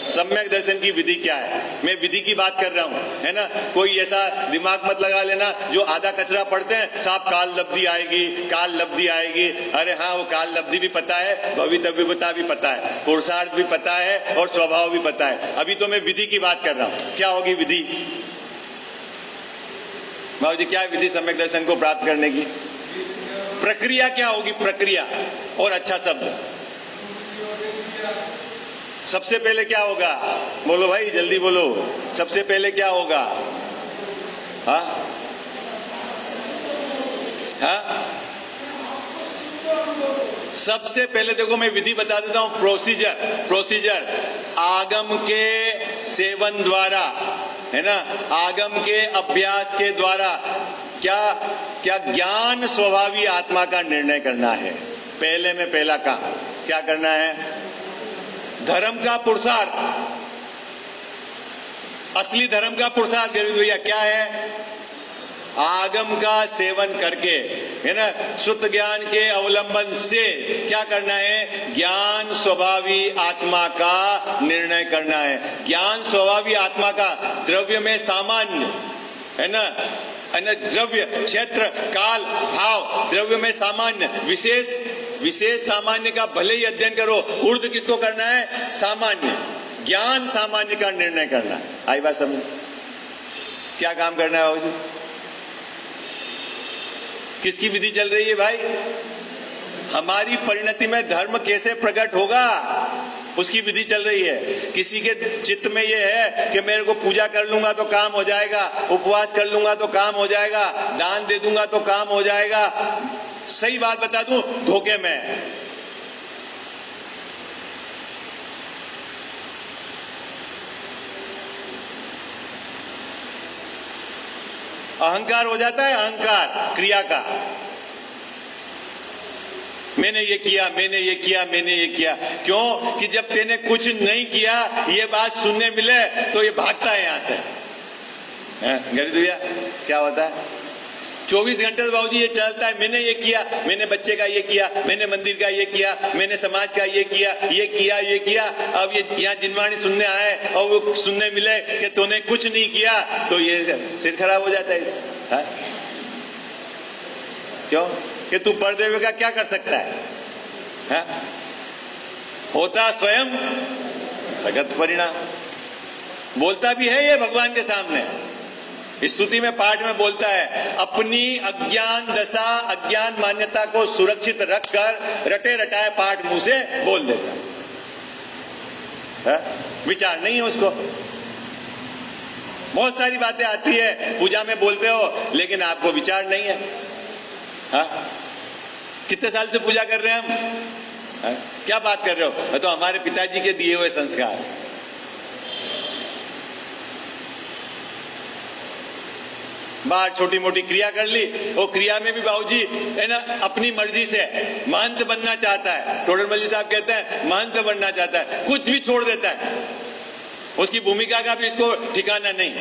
सम्यक दर्शन की विधि क्या है? मैं विधि की बात कर रहा हूं, है ना। कोई ऐसा दिमाग मत लगा लेना जो आधा कचरा पढ़ते हैं, साहब काल लब्धि आएगी, काल लब्धि आएगी। अरे हाँ, वो काल लब्धि भी पता है, भवितव्यता भी पता है, पुरुषार्थ भी पता है, और स्वभाव भी पता है। अभी तो मैं विधि की बात कर रहा हूं। क्या होगी विधि? बाबू जी, क्या है विधि सम्यक दर्शन को प्राप्त करने की? प्रक्रिया क्या होगी? प्रक्रिया, और अच्छा शब्द। सबसे पहले क्या होगा? बोलो भाई, जल्दी बोलो। सबसे पहले क्या होगा? हाँ हाँ, सबसे पहले देखो, मैं विधि बता देता हूं। प्रोसीजर आगम के सेवन द्वारा, है ना, आगम के अभ्यास के द्वारा क्या क्या ज्ञान स्वभावी आत्मा का निर्णय करना है। पहले में पहला काम क्या करना है? धर्म का पुरुषार्थ, असली धर्म का पुरुषार्थ भैया क्या है? आगम का सेवन करके, है ना, शुद्ध ज्ञान के अवलंबन से क्या करना है? ज्ञान स्वभावी आत्मा का निर्णय करना है। ज्ञान स्वभावी आत्मा का द्रव्य में सामान्य, है ना, द्रव्य, क्षेत्र, काल, भाव, द्रव्य में सामान्य, विशेष सामान्य का भले ही अध्ययन करो। ऊर्ध्व किसको करना है? सामान्य। ज्ञान सामान्य का निर्णय करना है। आई बात समझ? क्या काम करना है बाबू जी? किसकी विधि चल रही है भाई? हमारी परिणति में धर्म कैसे प्रकट होगा, उसकी विधि चल रही है। किसी के चित्त में यह है कि मेरे को पूजा कर लूंगा तो काम हो जाएगा, उपवास कर लूंगा तो काम हो जाएगा, दान दे दूंगा तो काम हो जाएगा। सही बात बता दूं, धोखे में। अहंकार हो जाता है, अहंकार क्रिया का। मैंने ये किया, मैंने ये किया, मैंने ये किया। क्यों? कि जब तेने कुछ नहीं किया ये बात सुनने मिले तो ये भागता है यहां से। गरीब भैया क्या होता है? 24 घंटे तो बाबूजी ये चलता है। मैंने ये किया, मैंने बच्चे का ये किया, मैंने मंदिर का ये किया, मैंने समाज का ये किया, ये किया, ये किया। अब ये यहाँ जिनवाणी सुनने आए और वो सुनने मिले कि तूने कुछ नहीं किया तो ये सिर खराब हो जाता है। क्यों? कि तू परदेव का क्या कर सकता है? होता स्वयं जगत परिणाम। बोलता भी है ये भगवान के सामने। स्तुति में, पाठ में बोलता है, अपनी अज्ञान दशा, अज्ञान मान्यता को सुरक्षित रखकर रटे रटाए पाठ मुंह से बोल देता है। विचार नहीं है उसको। बहुत सारी बातें आती है, पूजा में बोलते हो, लेकिन आपको विचार नहीं है। कितने साल से पूजा कर रहे हैं हम? क्या बात कर रहे हो? तो हमारे पिताजी के दिए हुए संस्कार। बाहर छोटी मोटी क्रिया कर ली, वो क्रिया में भी बाबूजी है ना अपनी मर्जी से महंत बनना चाहता है। टोडरमल जी साहब कहते हैं महंत बनना चाहता है, कुछ भी छोड़ देता है। उसकी भूमिका का भी इसको ठिकाना नहीं।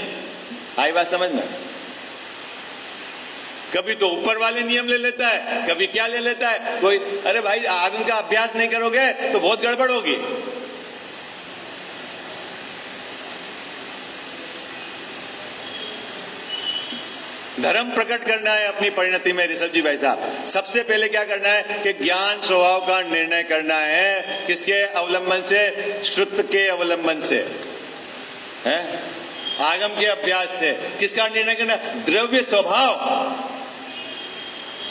आई बात समझ में? कभी तो ऊपर वाले नियम ले लेता है, कभी क्या ले लेता है कोई। अरे भाई, आगम का अभ्यास नहीं करोगे तो बहुत गड़बड़ होगी। धर्म प्रकट करना है अपनी परिणति में ऋषभ जी भाई साहब, सबसे पहले क्या करना है कि ज्ञान स्वभाव का निर्णय करना है। किसके अवलंबन से? श्रुत के अवलंबन से, है आगम के अभ्यास से। किसका निर्णय करना? द्रव्य स्वभाव।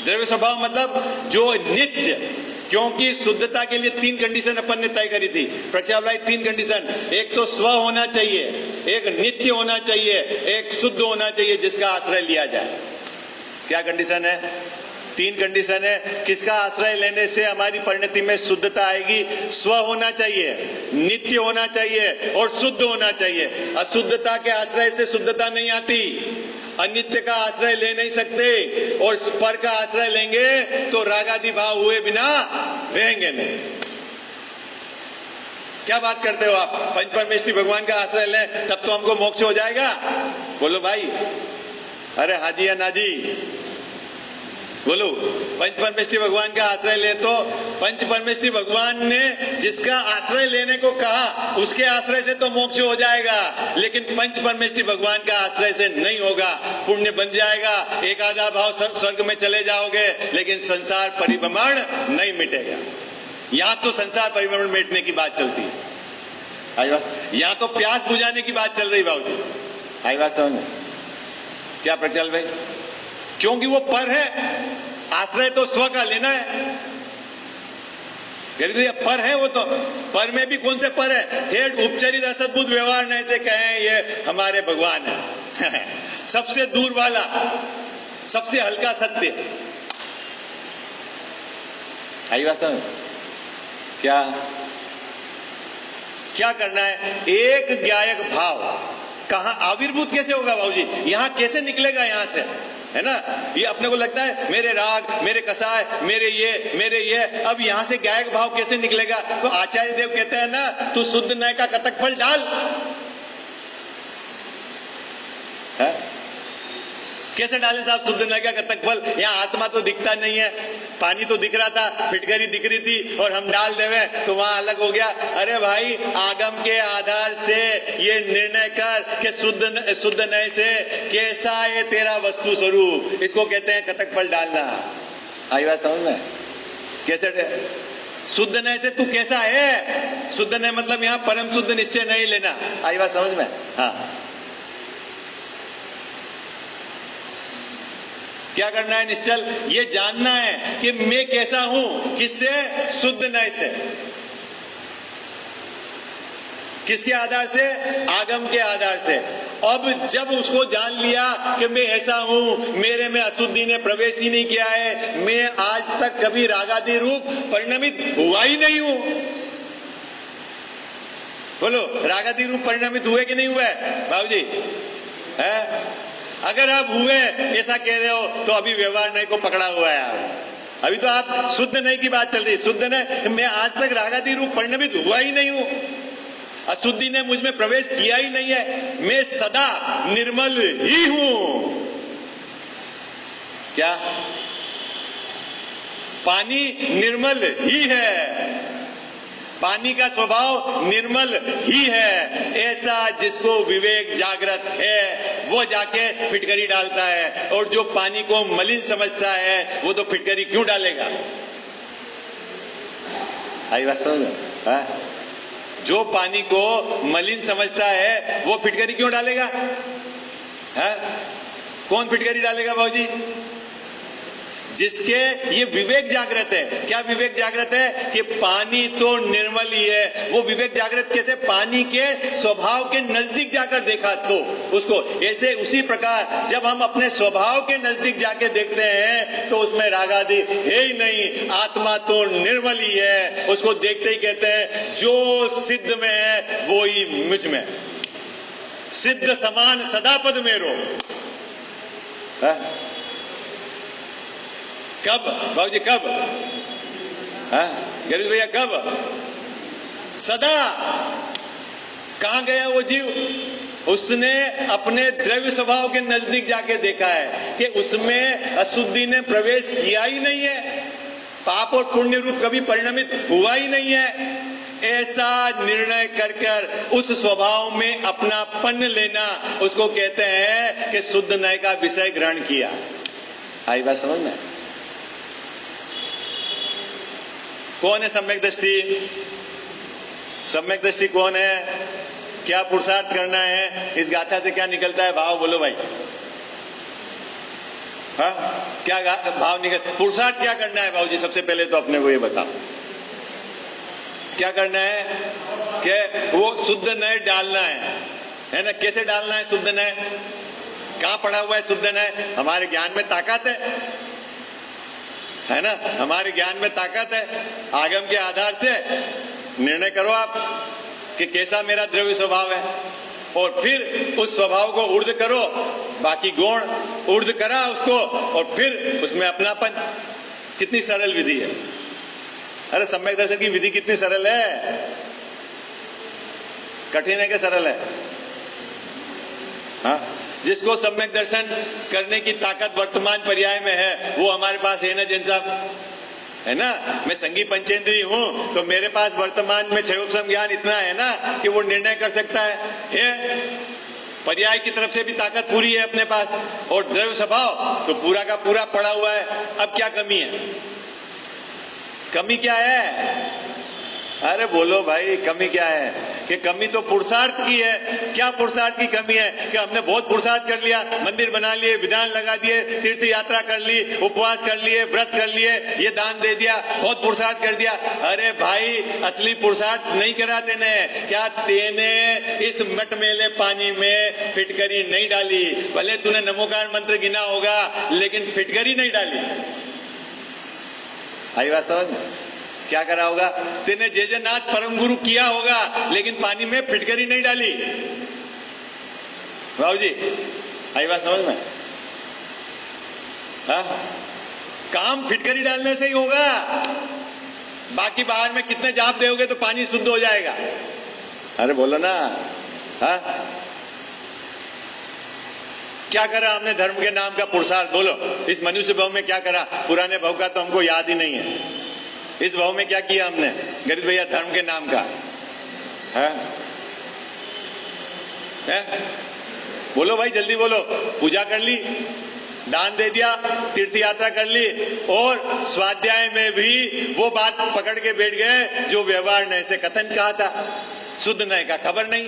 द्रव्य स्वभाव मतलब जो नित्य, क्योंकि शुद्धता के लिए 3 कंडीशन अपन ने तय करी थी। प्रक्षालय 3 कंडीशन, एक तो स्व होना चाहिए, एक नित्य होना चाहिए, एक शुद्ध होना चाहिए जिसका आश्रय लिया जाए। क्या कंडीशन है? 3 कंडीशन है। किसका आश्रय लेने से हमारी परिणति में शुद्धता आएगी? स्व होना चाहिए, नित्य होना चाहिए और शुद्ध होना चाहिए। अशुद्धता के आश्रय से शुद्धता नहीं आती। अनित्य का आश्रय ले नहीं सकते और पर का आश्रय लेंगे तो रागादि भाव हुए बिना रहेंगे नहीं। क्या बात करते हो आप? पंच परमेष्ठी भगवान का आश्रय लें तब तो हमको मोक्ष हो जाएगा? बोलो भाई। अरे हाजी या नाजी बोलो। पंच परमेष्ठी भगवान का आश्रय ले तो पंच परमेष्ठी भगवान ने जिसका आश्रय लेने को कहा उसके आश्रय से तो मोक्ष हो जाएगा, लेकिन पंच परमेष्ठी भगवान का आश्रय से नहीं होगा। पुण्य बन जाएगा, एक आधा भाव स्वर्ग में चले जाओगे, लेकिन संसार परिभ्रमण नहीं मिटेगा। यहां तो संसार परिभ्रमण मिटने की बात चलती है, यहां तो प्यास बुझाने की बात चल रही बाबूजी। आई बात समझ में? क्या प्रचल भाई? क्योंकि वो पर है, आश्रय तो स्व का लेना है। पर है वो तो, पर में भी कौन से पर है? ठेठ उपचरित असद्भुत व्यवहार नहीं से कहें ये हमारे भगवान है सबसे दूर वाला, सबसे हल्का सत्य। आई बात समझ? क्या करना है? एक ज्ञायक भाव कहां आविर्भूत कैसे होगा बाबूजी? यहां कैसे निकलेगा? यहां से, है ना? ये अपने को लगता है मेरे राग, मेरे कसाय, मेरे ये, अब यहां से गायक भाव कैसे निकलेगा? तो आचार्य देव कहते हैं ना, तू शुद्ध न्याय का कतक फल डाल। है? कैसे डालें साहब शुद्ध न्याय का कतक फल? यहां आत्मा तो दिखता नहीं है, पानी तो दिख रहा था, फिटकरी दिख रही थी और हम डाल देवे तो वहां अलग हो गया। अरे भाई, आगम के आधार से ये निर्णय कर कि शुद्ध न्याय से कैसा है तेरा वस्तु स्वरूप, इसको कहते हैं कतक फल डालना। आई बात समझ में? कैसे शुद्ध न्याय से तू कैसा है? शुद्ध न्याय मतलब यहां परम शुद्ध निश्चय नहीं लेना। आई बात समझ में? हाँ, क्या करना है? निश्चल ये जानना है कि मैं कैसा हूं। किससे? शुद्ध न्याय से। किसके आधार से? आगम के आधार से। अब जब उसको जान लिया कि मैं ऐसा हूं, मेरे में अशुद्धि ने प्रवेश ही नहीं किया है, मैं आज तक कभी रागादि रूप परिणमित हुआ ही नहीं हूं। बोलो, रागादि रूप परिणमित हुए कि नहीं हुए बाबूजी? है? अगर आप हुए ऐसा कह रहे हो तो अभी व्यवहार नहीं को पकड़ा हुआ है आप। अभी तो आप शुद्ध नहीं की बात चल रही। शुद्ध नहीं, मैं आज तक रागादि रूप परिणमित हुआ ही नहीं हूं, अशुद्धि ने मुझ में प्रवेश किया ही नहीं है, मैं सदा निर्मल ही हूं। क्या? पानी निर्मल ही है, पानी का स्वभाव निर्मल ही है। ऐसा जिसको विवेक जागृत है वो जाके फिटकरी डालता है, और जो पानी को मलिन समझता है वो तो फिटकरी क्यों डालेगा? आई बात समझ में? जो पानी को मलिन समझता है वो फिटकरी क्यों डालेगा? है? कौन फिटकरी डालेगा बाबूजी? जिसके ये विवेक जागृत है। क्या विवेक जागृत है? कि पानी तो निर्मल ही है। वो विवेक जागृत कैसे? पानी के स्वभाव के नजदीक जाकर देखा तो उसको ऐसे, उसी प्रकार जब हम अपने स्वभाव के नजदीक जाके देखते हैं तो उसमें रागादि है ही नहीं, आत्मा तो निर्मल ही है। उसको देखते ही कहते हैं जो सिद्ध में है वो ही मुझ में, सिद्ध समान सदापद मेरो। कब बाबूजी? कब? गरीब भैया कब? सदा। कहां गया वो जीव? उसने अपने द्रव्य स्वभाव के नजदीक जाके देखा है कि उसमें अशुद्धि ने प्रवेश किया ही नहीं है, पाप और पुण्य रूप कभी परिणमित हुआ ही नहीं है। ऐसा निर्णय कर कर उस स्वभाव में अपनापन लेना, उसको कहते हैं कि शुद्ध नय का विषय ग्रहण किया। आई बात समझ में? कौन है सम्यक दृष्टि? सम्यक दृष्टि कौन है? क्या पुरुषार्थ करना है? इस गाथा से क्या निकलता है भाव? बोलो भाई। हाँ, क्या भाव निकल? पुरुषार्थ क्या करना है भाव जी? सबसे पहले तो अपने को ये बताओ क्या करना है? कि वो शुद्ध नय डालना है ना? कैसे डालना है शुद्ध नय? कहां पड़ा हुआ है शुद्ध नय? हमारे ज्ञान में ताकत है ना? हमारे ज्ञान में ताकत है। आगम के आधार से निर्णय करो आप कि कैसा मेरा द्रव्य स्वभाव है, और फिर उस स्वभाव को ऊर्ध्व करो, बाकी गुण ऊर्ध्व करा उसको, और फिर उसमें अपनापन। कितनी सरल विधि है! अरे सम्यक दर्शन की विधि कितनी सरल है! कठिन है कि सरल है? हाँ, जिसको सम्यक दर्शन करने की ताकत वर्तमान पर्याय में है वो हमारे पास है ना जैन साहब, है ना? मैं संगी पंचेंद्री हूं तो मेरे पास वर्तमान में क्षयोपशम ज्ञान इतना है ना कि वो निर्णय कर सकता है। पर्याय की तरफ से भी ताकत पूरी है अपने पास, और द्रव्य स्वभाव तो पूरा का पूरा पड़ा हुआ है। अब क्या कमी है? कमी क्या है? अरे बोलो भाई, कमी क्या है? कि कमी तो पुरुषार्थ की है। क्या पुरुषार्थ की कमी है? कि हमने बहुत पुरुषार्थ कर लिया, मंदिर बना लिए, विधान लगा दिए, तीर्थ यात्रा कर ली, उपवास कर लिए, व्रत कर लिए, ये दान दे दिया, बहुत पुरुषार्थ कर दिया। अरे भाई, असली पुरुषार्थ नहीं करा तेने। क्या तेने इस मटमेले पानी में फिटकरी नहीं डाली? भले तूने नमोकार मंत्र गिना होगा, लेकिन फिटकरी नहीं डाली। आई बात समझ में? क्या करा होगा? तेने जयनाथ परम गुरु किया होगा, लेकिन पानी में फिटकरी नहीं डाली। बाबू जी, आई बात समझ में? हाँ, काम फिटकरी डालने से ही होगा। बाकी बाहर में कितने जाप दोगे तो पानी शुद्ध हो जाएगा। अरे बोलो ना। हाँ, क्या करा हमने धर्म के नाम का पुरुषार्थ? बोलो, इस मनुष्य भाव में क्या करा? पुराने भाव का तो हमको याद ही नहीं है। इस भाव में क्या किया हमने गरीब भैया धर्म के नाम का? है? बोलो भाई, जल्दी बोलो। पूजा कर ली, दान दे दिया, तीर्थ यात्रा कर ली, और स्वाध्याय में भी वो बात पकड़ के बैठ गए जो व्यवहार नय से कथन कहा था। शुद्ध नय का खबर नहीं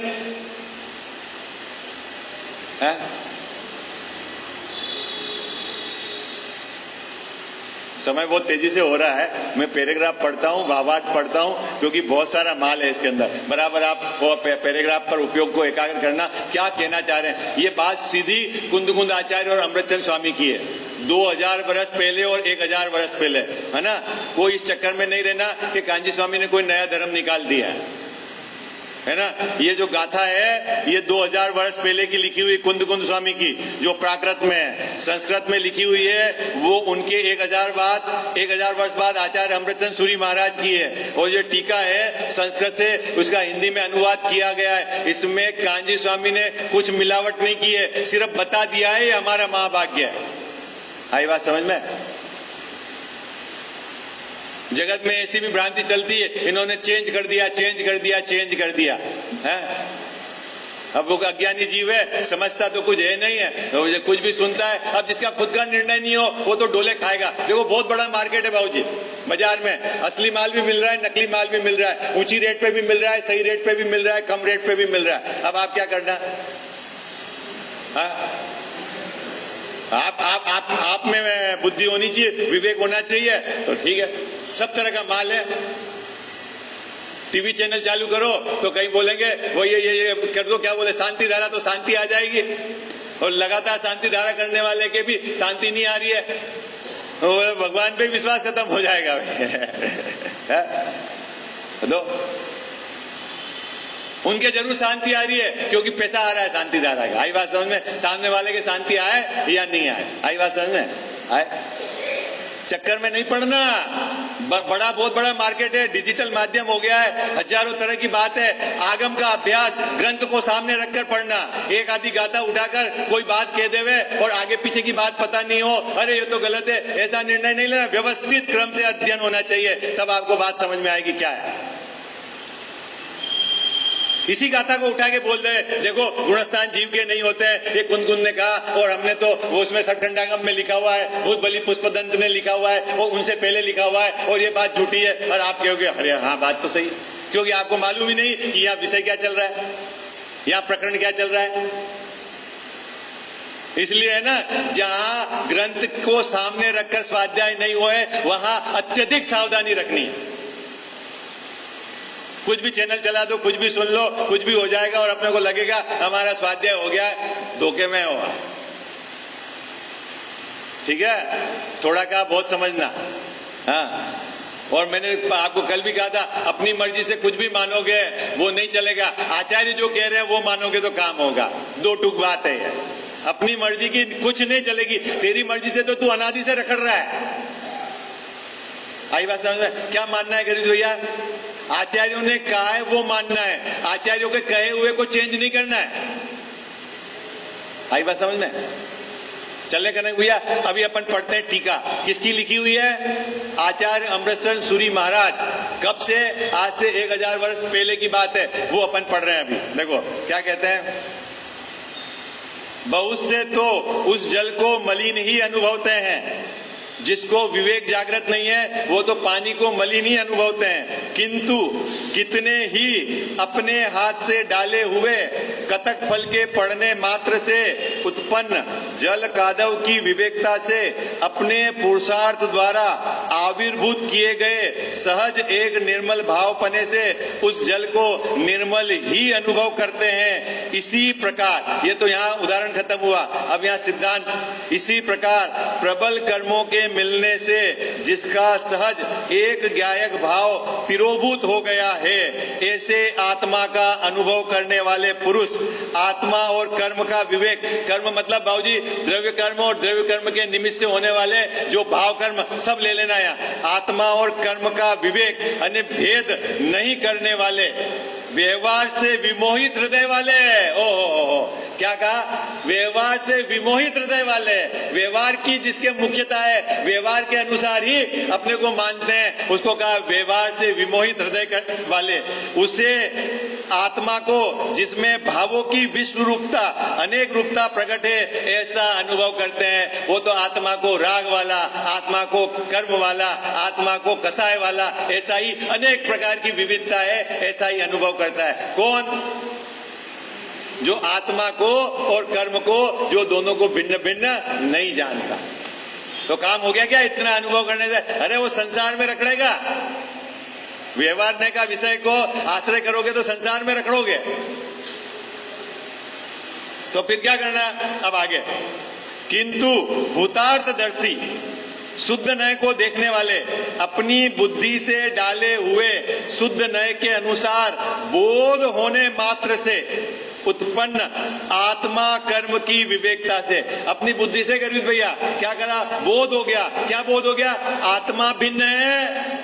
है। समय बहुत तेजी से हो रहा है। मैं पैराग्राफ पढ़ता हूँ, भावार्थ पढ़ता हूँ, क्योंकि बहुत सारा माल है इसके अंदर। बराबर आप पैराग्राफ पर उपयोग को एकाग्र करना। क्या कहना चाह रहे हैं? ये बात सीधी कुंद आचार्य और अमृतचंद स्वामी की है, 2000 वर्ष पहले और 1000 वर्ष पहले, है ना? कोई इस चक्कर में नहीं रहना कि कांजी स्वामी ने कोई नया धर्म निकाल दिया है ना? ये जो गाथा है ये 2000 वर्ष पहले की लिखी हुई कुंद स्वामी की, जो प्राकृत में है, संस्कृत में लिखी हुई है, वो उनके 1000 वर्ष बाद आचार्य अमृतचंद सूरी महाराज की है। और ये टीका है संस्कृत से, उसका हिंदी में अनुवाद किया गया है। इसमें कांजी स्वामी ने कुछ मिलावट नहीं की है, सिर्फ बता दिया है ये हमारा महाभाग्य है। आई बात समझ में? जगत में ऐसी भी भ्रांति चलती है, इन्होंने चेंज कर दिया है। अब वो अज्ञानी जीव है, समझता तो कुछ है नहीं है, तो कुछ भी सुनता है। अब जिसका खुद का निर्णय नहीं हो वो तो डोले खाएगा। देखो बहुत बड़ा मार्केट है बाबूजी, बाजार में असली माल भी मिल रहा है, नकली माल भी मिल रहा है, ऊंची रेट पे भी मिल रहा है, सही रेट पे भी मिल रहा है, कम रेट पे भी मिल रहा है। अब आप क्या करना? आप में बुद्धि होनी चाहिए, विवेक होना चाहिए, तो ठीक है। सब तरह का माल है। टीवी चैनल चालू करो तो कहीं बोलेंगे वो ये कर दो, क्या बोले, शांति धारा, तो शांति आ जाएगी। और लगातार शांति धारा करने वाले के भी शांति नहीं आ रही है, तो भगवान पे विश्वास खत्म हो जाएगा। तो उनके जरूर शांति आ रही है क्योंकि पैसा आ रहा है शांति धारा का। आई बात समझ में? सामने वाले के शांति आए या नहीं आए? आई बात समझ में? आए? चक्कर में नहीं पड़ना। बहुत बड़ा मार्केट है, डिजिटल माध्यम हो गया है, हजारों तरह की बात है। आगम का अभ्यास ग्रंथ को सामने रखकर पढ़ना। एक आधी गाथा उठाकर कोई बात कह देवे और आगे पीछे की बात पता नहीं हो, अरे ये तो गलत है, ऐसा निर्णय नहीं लेना। व्यवस्थित क्रम से अध्ययन होना चाहिए, तब आपको बात समझ में आएगी क्या है। इसी गाथा को उठा के बोल रहे, देखो गुणस्थान जीव के नहीं होते हैं, ये कुंद ने कहा, और हमने तो वो उसमें सठखंडागम में लिखा हुआ है, भूत बलि पुष्पदंत ने लिखा हुआ है, वो उनसे पहले लिखा हुआ है, और ये बात झूठी है। और आप कहोगे अरे हाँ बात तो सही, क्योंकि आपको मालूम ही नहीं कि यहाँ विषय क्या चल रहा है, यहाँ प्रकरण क्या चल रहा है। इसलिए है ना, जहां ग्रंथ को सामने रखकर स्वाध्याय नहीं हुए वहां अत्यधिक सावधानी रखनी है। कुछ भी चैनल चला दो, कुछ भी सुन लो, कुछ भी हो जाएगा और अपने को लगेगा हमारा स्वाध्याय हो गया, धोखे में हो। ठीक है, थोड़ा का बहुत समझना। हाँ, और मैंने आपको कल भी कहा था, अपनी मर्जी से कुछ भी मानोगे वो नहीं चलेगा, आचार्य जो कह रहे हैं वो मानोगे तो काम होगा। दो टूक बात है, अपनी मर्जी की कुछ नहीं चलेगी, तेरी मर्जी से तो तू अनादि से रखड़ रहा है। आई बात समझ में? क्या मानना है गरीब भैया? आचार्यों ने कहा है वो मानना है, आचार्यों के कहे हुए को चेंज नहीं करना है। आई बात समझ में? चले करें भैया, अभी अपन पढ़ते हैं टीका, किसकी लिखी हुई है? आचार्य अमृतसर सूरी महाराज। कब से? आज से 1000 वर्ष पहले की बात है, वो अपन पढ़ रहे हैं अभी। देखो क्या कहते हैं, बहुत से तो उस जल को मलिन ही अनुभवते हैं, जिसको विवेक जागृत नहीं है वो तो पानी को मलिन ही अनुभवते हैं, किंतु कितने ही अपने हाथ से डाले हुए कतक फल के पड़ने मात्र से उत्पन्न जल कादव की विवेकता से अपने पुरुषार्थ द्वारा आविर्भूत किए गए सहज एक निर्मल भावपने से उस जल को निर्मल ही अनुभव करते हैं। इसी प्रकार, ये तो यहाँ उदाहरण खत्म हुआ, अब यहाँ सिद्धांत। इसी प्रकार प्रबल कर्मों के मिलने से जिसका सहज एक ज्ञायक भाव तिरोभूत हो गया है, ऐसे आत्मा का अनुभव करने वाले पुरुष आत्मा और कर्म का विवेक, कर्म मतलब बाबूजी द्रव्य कर्म और द्रव्य कर्म के निमित्त से होने वाले जो भाव कर्म सब ले लेना है, आत्मा और कर्म का विवेक अन्य भेद नहीं करने वाले, व्यवहार से विमोहित हृदय वाले। ओहो, क्या कहा? व्यवहार से विमोहित हृदय वाले, व्यवहार की जिसके मुख्यता है, व्यवहार के अनुसार ही अपने को मानते हैं, उसको कहा व्यवहार से विमोहित हृदय वाले। उसे आत्मा को जिसमें भावों की विश्व रूपता अनेक रूपता प्रकट है ऐसा अनुभव करते हैं। वो तो आत्मा को राग वाला, आत्मा को कर्म वाला, आत्मा को कसाय वाला, ऐसा ही अनेक प्रकार की विविधता है, ऐसा ही अनुभव करता है। कौन? जो आत्मा को और कर्म को, जो दोनों को भिन्न भिन्न नहीं जानता। तो काम हो गया क्या इतना अनुभव करने से? अरे वो संसार में रखड़ेगा, व्यवहार का विषय को आश्रय करोगे तो संसार में रखड़ोगे। तो फिर क्या करना? अब आगे, किंतु भूतार्थदर्शी शुद्ध नय को देखने वाले अपनी बुद्धि से डाले हुए शुद्ध नय के अनुसार बोध होने मात्र से उत्पन्न आत्मा कर्म की विवेकता से, अपनी बुद्धि से गर्वित भैया क्या करा? बोध हो गया। क्या बोध हो गया? आत्मा भिन्न है,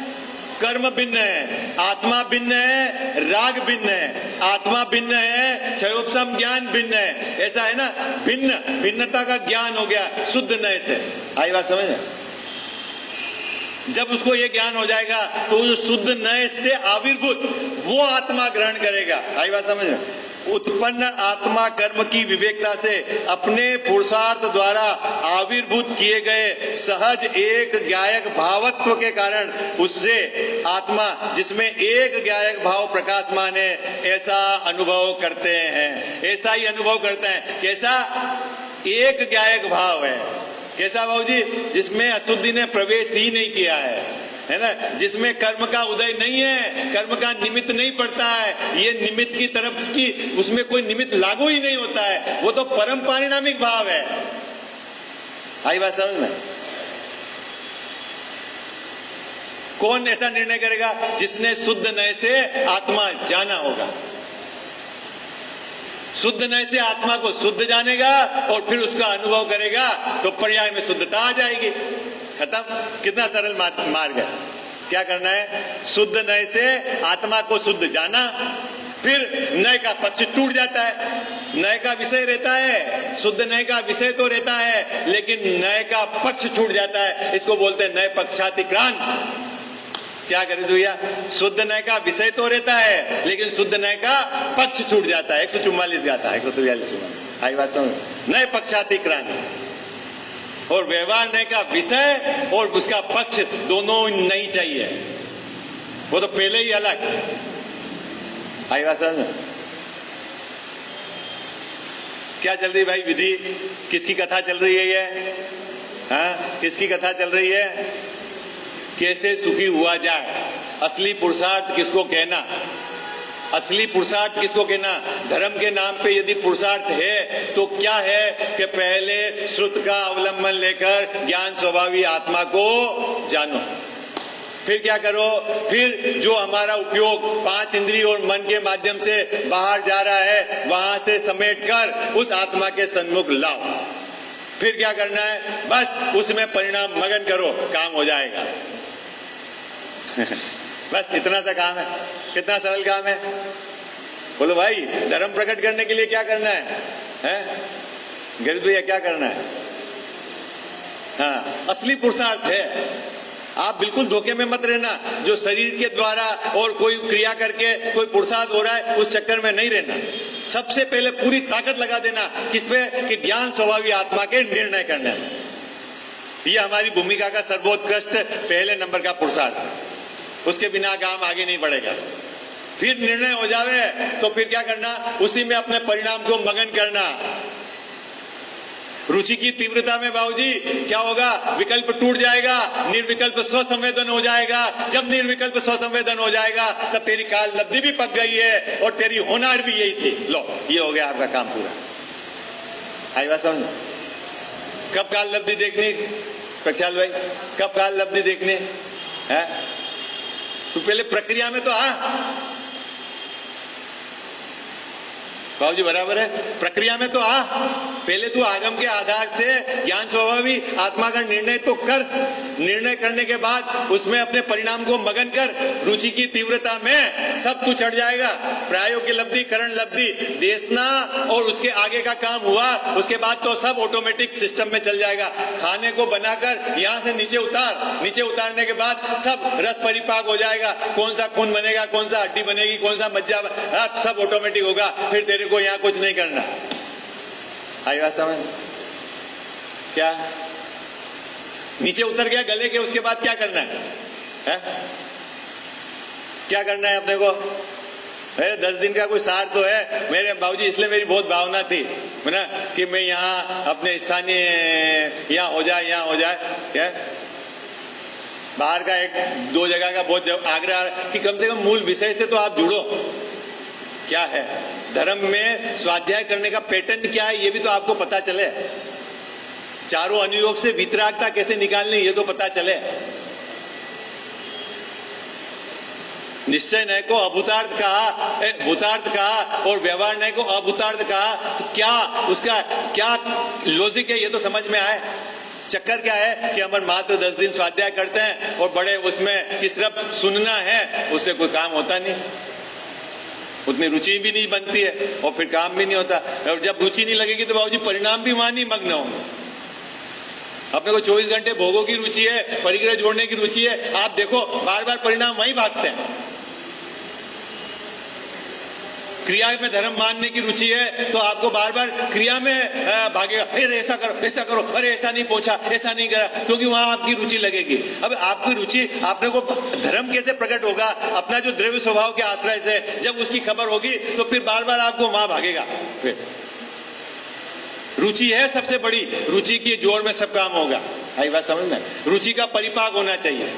कर्म भिन्न है, आत्मा भिन्न है, राग भिन्न है, आत्मा भिन्न है, क्षयोपशम ज्ञान भिन्न है। ऐसा है ना, भिन्नता का ज्ञान हो गया शुद्ध नय से। आई बात समझ? जब उसको ये ज्ञान हो जाएगा तो उस शुद्ध नय से आविर्भूत वो आत्मा ग्रहण करेगा। आई बात समझ? उत्पन्न आत्मा कर्म की विवेकता से अपने पुरुषार्थ द्वारा आविर्भूत किए गए सहज एक ज्ञायक भावत्व के कारण उससे आत्मा जिसमें एक ज्ञायक भाव प्रकाशमान है ऐसा अनुभव करते हैं। ऐसा ही अनुभव करते हैं। कैसा? एक ज्ञायक भाव है। कैसा बाबूजी? जिसमें अशुद्धि ने प्रवेश ही नहीं किया है ना, जिसमें कर्म का उदय नहीं है, कर्म का निमित्त नहीं पड़ता है, ये निमित्त की तरफ की उसमें कोई निमित्त लागू ही नहीं होता है, वो तो परम पारिणामिक भाव है। आई बात समझ में? कौन ऐसा निर्णय करेगा? जिसने शुद्ध नय से आत्मा जाना होगा। शुद्ध नय से आत्मा को शुद्ध जानेगा और फिर उसका अनुभव करेगा तो पर्याय में शुद्धता आ जाएगी। खत्म। कितना सरल मार्ग है। क्या करना है? शुद्ध नय से आत्मा को शुद्ध जाना, फिर नय का पक्ष टूट जाता है। नय का विषय रहता है, शुद्ध नय का विषय तो रहता है, लेकिन नय का पक्ष छूट जाता है। इसको बोलते हैं नय पक्षातिक्रांत। क्या करे तो भैया, शुद्ध नय का विषय तो रहता है लेकिन शुद्ध नय का पक्ष छूट जाता है। 144 गाता है, 143 आई बात समझ, नय पक्षातिक्रांति। और व्यवहार नय का विषय और उसका पक्ष दोनों नहीं चाहिए, वो तो पहले ही अलग। आई बात समझ। क्या चल रही भाई विधि, किसकी कथा चल रही है ये? हाँ, किसकी कथा चल रही है? कैसे सुखी हुआ जाए, असली पुरुषार्थ किसको कहना, असली पुरुषार्थ किसको कहना? धर्म के नाम पे यदि पुरुषार्थ है तो क्या है कि पहले श्रुत का अवलंबन लेकर ज्ञान स्वभावी आत्मा को जानो, फिर क्या करो, फिर जो हमारा उपयोग 5 इंद्रिय और मन के माध्यम से बाहर जा रहा है वहां से समेटकर उस आत्मा के सन्मुख लाओ। फिर क्या करना है, बस उसमें परिणाम मगन करो, काम हो जाएगा। बस इतना सा काम है, कितना सरल काम है। बोलो भाई, धर्म प्रकट करने के लिए क्या करना है? गरीब भैया क्या करना है? हाँ, असली पुरुषार्थ है। आप बिल्कुल धोखे में मत रहना, जो शरीर के द्वारा और कोई क्रिया करके कोई पुरुषार्थ हो रहा है उस चक्कर में नहीं रहना। सबसे पहले पूरी ताकत लगा देना किसपे, कि ज्ञान स्वभावी आत्मा के निर्णय करना है। ये हमारी भूमिका का सर्वोत्कृष्ट पहले नंबर का पुरुषार्थ। उसके बिना काम आगे नहीं बढ़ेगा। फिर निर्णय हो जावे तो फिर क्या करना, उसी में अपने परिणाम को मगन करना। रुचि की तीव्रता में बाबूजी क्या होगा, विकल्प टूट जाएगा, निर्विकल्प स्वसंवेदन हो जाएगा। जब निर्विकल्प स्वसंवेदन हो जाएगा तब तेरी काल लब्धि भी पक गई है और तेरी होनार भी यही थी। लो, ये हो गया आपका काम पूरा। आई बात समझ। कब काल लब्धि देखनी प्रख्याल भाई, कब काल लब्धि देखनी है? तू पहले प्रक्रिया में तो आ बाबूजी, बराबर है, प्रक्रिया में तो आ। पहले तू आगम के आधार से ज्ञान स्वभावी आत्मा का निर्णय तो कर। निर्णय करने के बाद उसमें अपने परिणाम को मगन कर। रुचि की तीव्रता में सब तू चढ़ जाएगा। प्रायोग की लब्धि, करण लब्धि, देशना और उसके आगे का काम हुआ, उसके बाद तो सब ऑटोमेटिक सिस्टम में चल जाएगा। खाने को बनाकर यहां से नीचे उतार, नीचे उतारने के बाद सब रस परिपाक हो जाएगा। कौन सा खून बनेगा, कौन सा हड्डी बनेगी, कौन सा मज्जा, सब ऑटोमेटिक होगा। फिर तेरे को यहां कुछ नहीं करना। आई बात समझ? क्या नीचे उतर गया गले के, उसके बाद क्या करना है? क्या करना है अपने को? 10 दिन का कोई सार तो है मेरे बाबूजी, इसलिए मेरी बहुत भावना थी ना कि मैं यहाँ अपने स्थानीय यहाँ हो जाए, यहाँ हो जाए। क्या बाहर का 1-2 जगह का बहुत आग्रह कि कम से कम मूल विषय से तो आप जुड़ो। क्या है धर्म में स्वाध्याय करने का पैटर्न, क्या है ये भी तो आपको पता चले। चारों अनुयोग से वितरागता कैसे निकालनी ये तो पता चले। निश्चय नय को अभूतार्थ कहा, भूतार्थ कहा, और व्यवहार नय को अभूतार्थ कहा, तो क्या उसका क्या लॉजिक है ये तो समझ में आए। चक्कर क्या है कि हम मात्र 10 दिन स्वाध्याय करते हैं और बड़े उसमें कि सिर्फ सुनना है, उससे कोई काम होता नहीं, उतनी रुचि भी नहीं बनती है और फिर काम भी नहीं होता। और जब रुचि नहीं लगेगी तो बाबूजी परिणाम भी वहां नहीं मग्न होंगे। अपने को 24 घंटे भोगों की रुचि है, परिग्रह जोड़ने की रुचि है, आप देखो बार बार परिणाम वहीं भागते हैं। क्रिया में धर्म मानने की रुचि है तो आपको बार बार क्रिया में भागेगा, अरे ऐसा करो, ऐसा करो, अरे ऐसा नहीं पहुंचा, ऐसा नहीं करा, क्योंकि वहां आपकी रुचि लगेगी। अब आपकी रुचि, आपने को धर्म कैसे प्रकट होगा? अपना जो द्रव्य स्वभाव के आश्रय से जब उसकी खबर होगी तो फिर बार बार आपको वहां भागेगा। रुचि है सबसे बड़ी, रुचि की जोर में सब काम होगा। आई बात समझ में? रुचि का परिपाक होना चाहिए।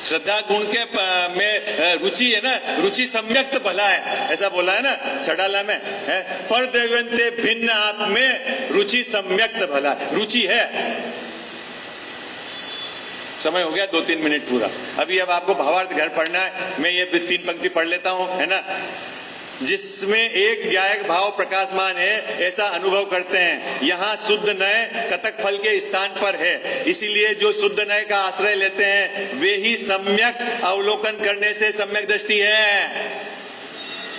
श्रद्धा गुण के में रुचि है ना, रुचि सम्यक्त भला है, ऐसा बोला है ना छड़ाला में है। पर द्रव्यंते भिन्न आप में रुचि सम्यक्त भला, रुचि है। समय हो गया 2-3 मिनट पूरा। अभी अब आपको भावार्थ घर पढ़ना है, मैं ये 3 पंक्ति पढ़ लेता हूं, है ना। जिसमें एक व्यायक भाव प्रकाशमान है ऐसा अनुभव करते हैं। यहाँ शुद्ध नय कतक फल के स्थान पर है, इसीलिए जो शुद्ध नय का आश्रय लेते हैं वे ही सम्यक अवलोकन करने से सम्यक दृष्टि है।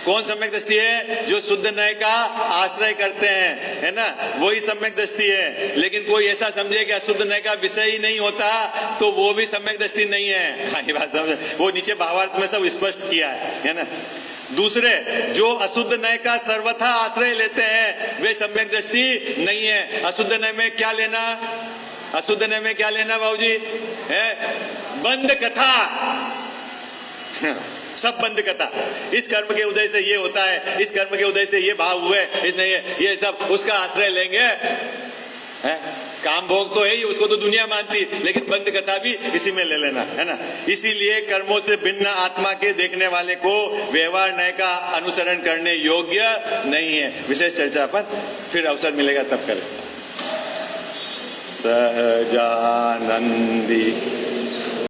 कौन सम्यक दृष्टि है? जो शुद्ध न्याय का आश्रय करते हैं, है ना, वही सम्यक दृष्टि है। लेकिन कोई ऐसा समझे कि अशुद्ध न्याय का विषय ही नहीं होता, तो वो भी सम्यक दृष्टि नहीं है। हाँ, ये बात समझ, वो नीचे भावार्थ में सब स्पष्ट किया है ना। दूसरे, जो अशुद्ध न्याय का सर्वथा आश्रय लेते हैं, वे सम्यक दृष्टि नहीं है। अशुद्ध न्याय में क्या लेना? अशुद्ध न्याय में क्या लेना बाबूजी? है बंद कथा, सब बंद कथा। इस कर्म के उदय से ये होता है, इस कर्म के उदय से ये भाव हुए, इसने ये सब उसका आश्रय लेंगे। है काम भोग तो है ही, उसको तो दुनिया मानती, लेकिन बंद कथा भी इसी में ले लेना, है ना। इसीलिए कर्मों से भिन्न आत्मा के देखने वाले को व्यवहार न्याय का अनुसरण करने योग्य नहीं है। विशेष चर्चा पर फिर अवसर मिलेगा तब करें। सहजानंदी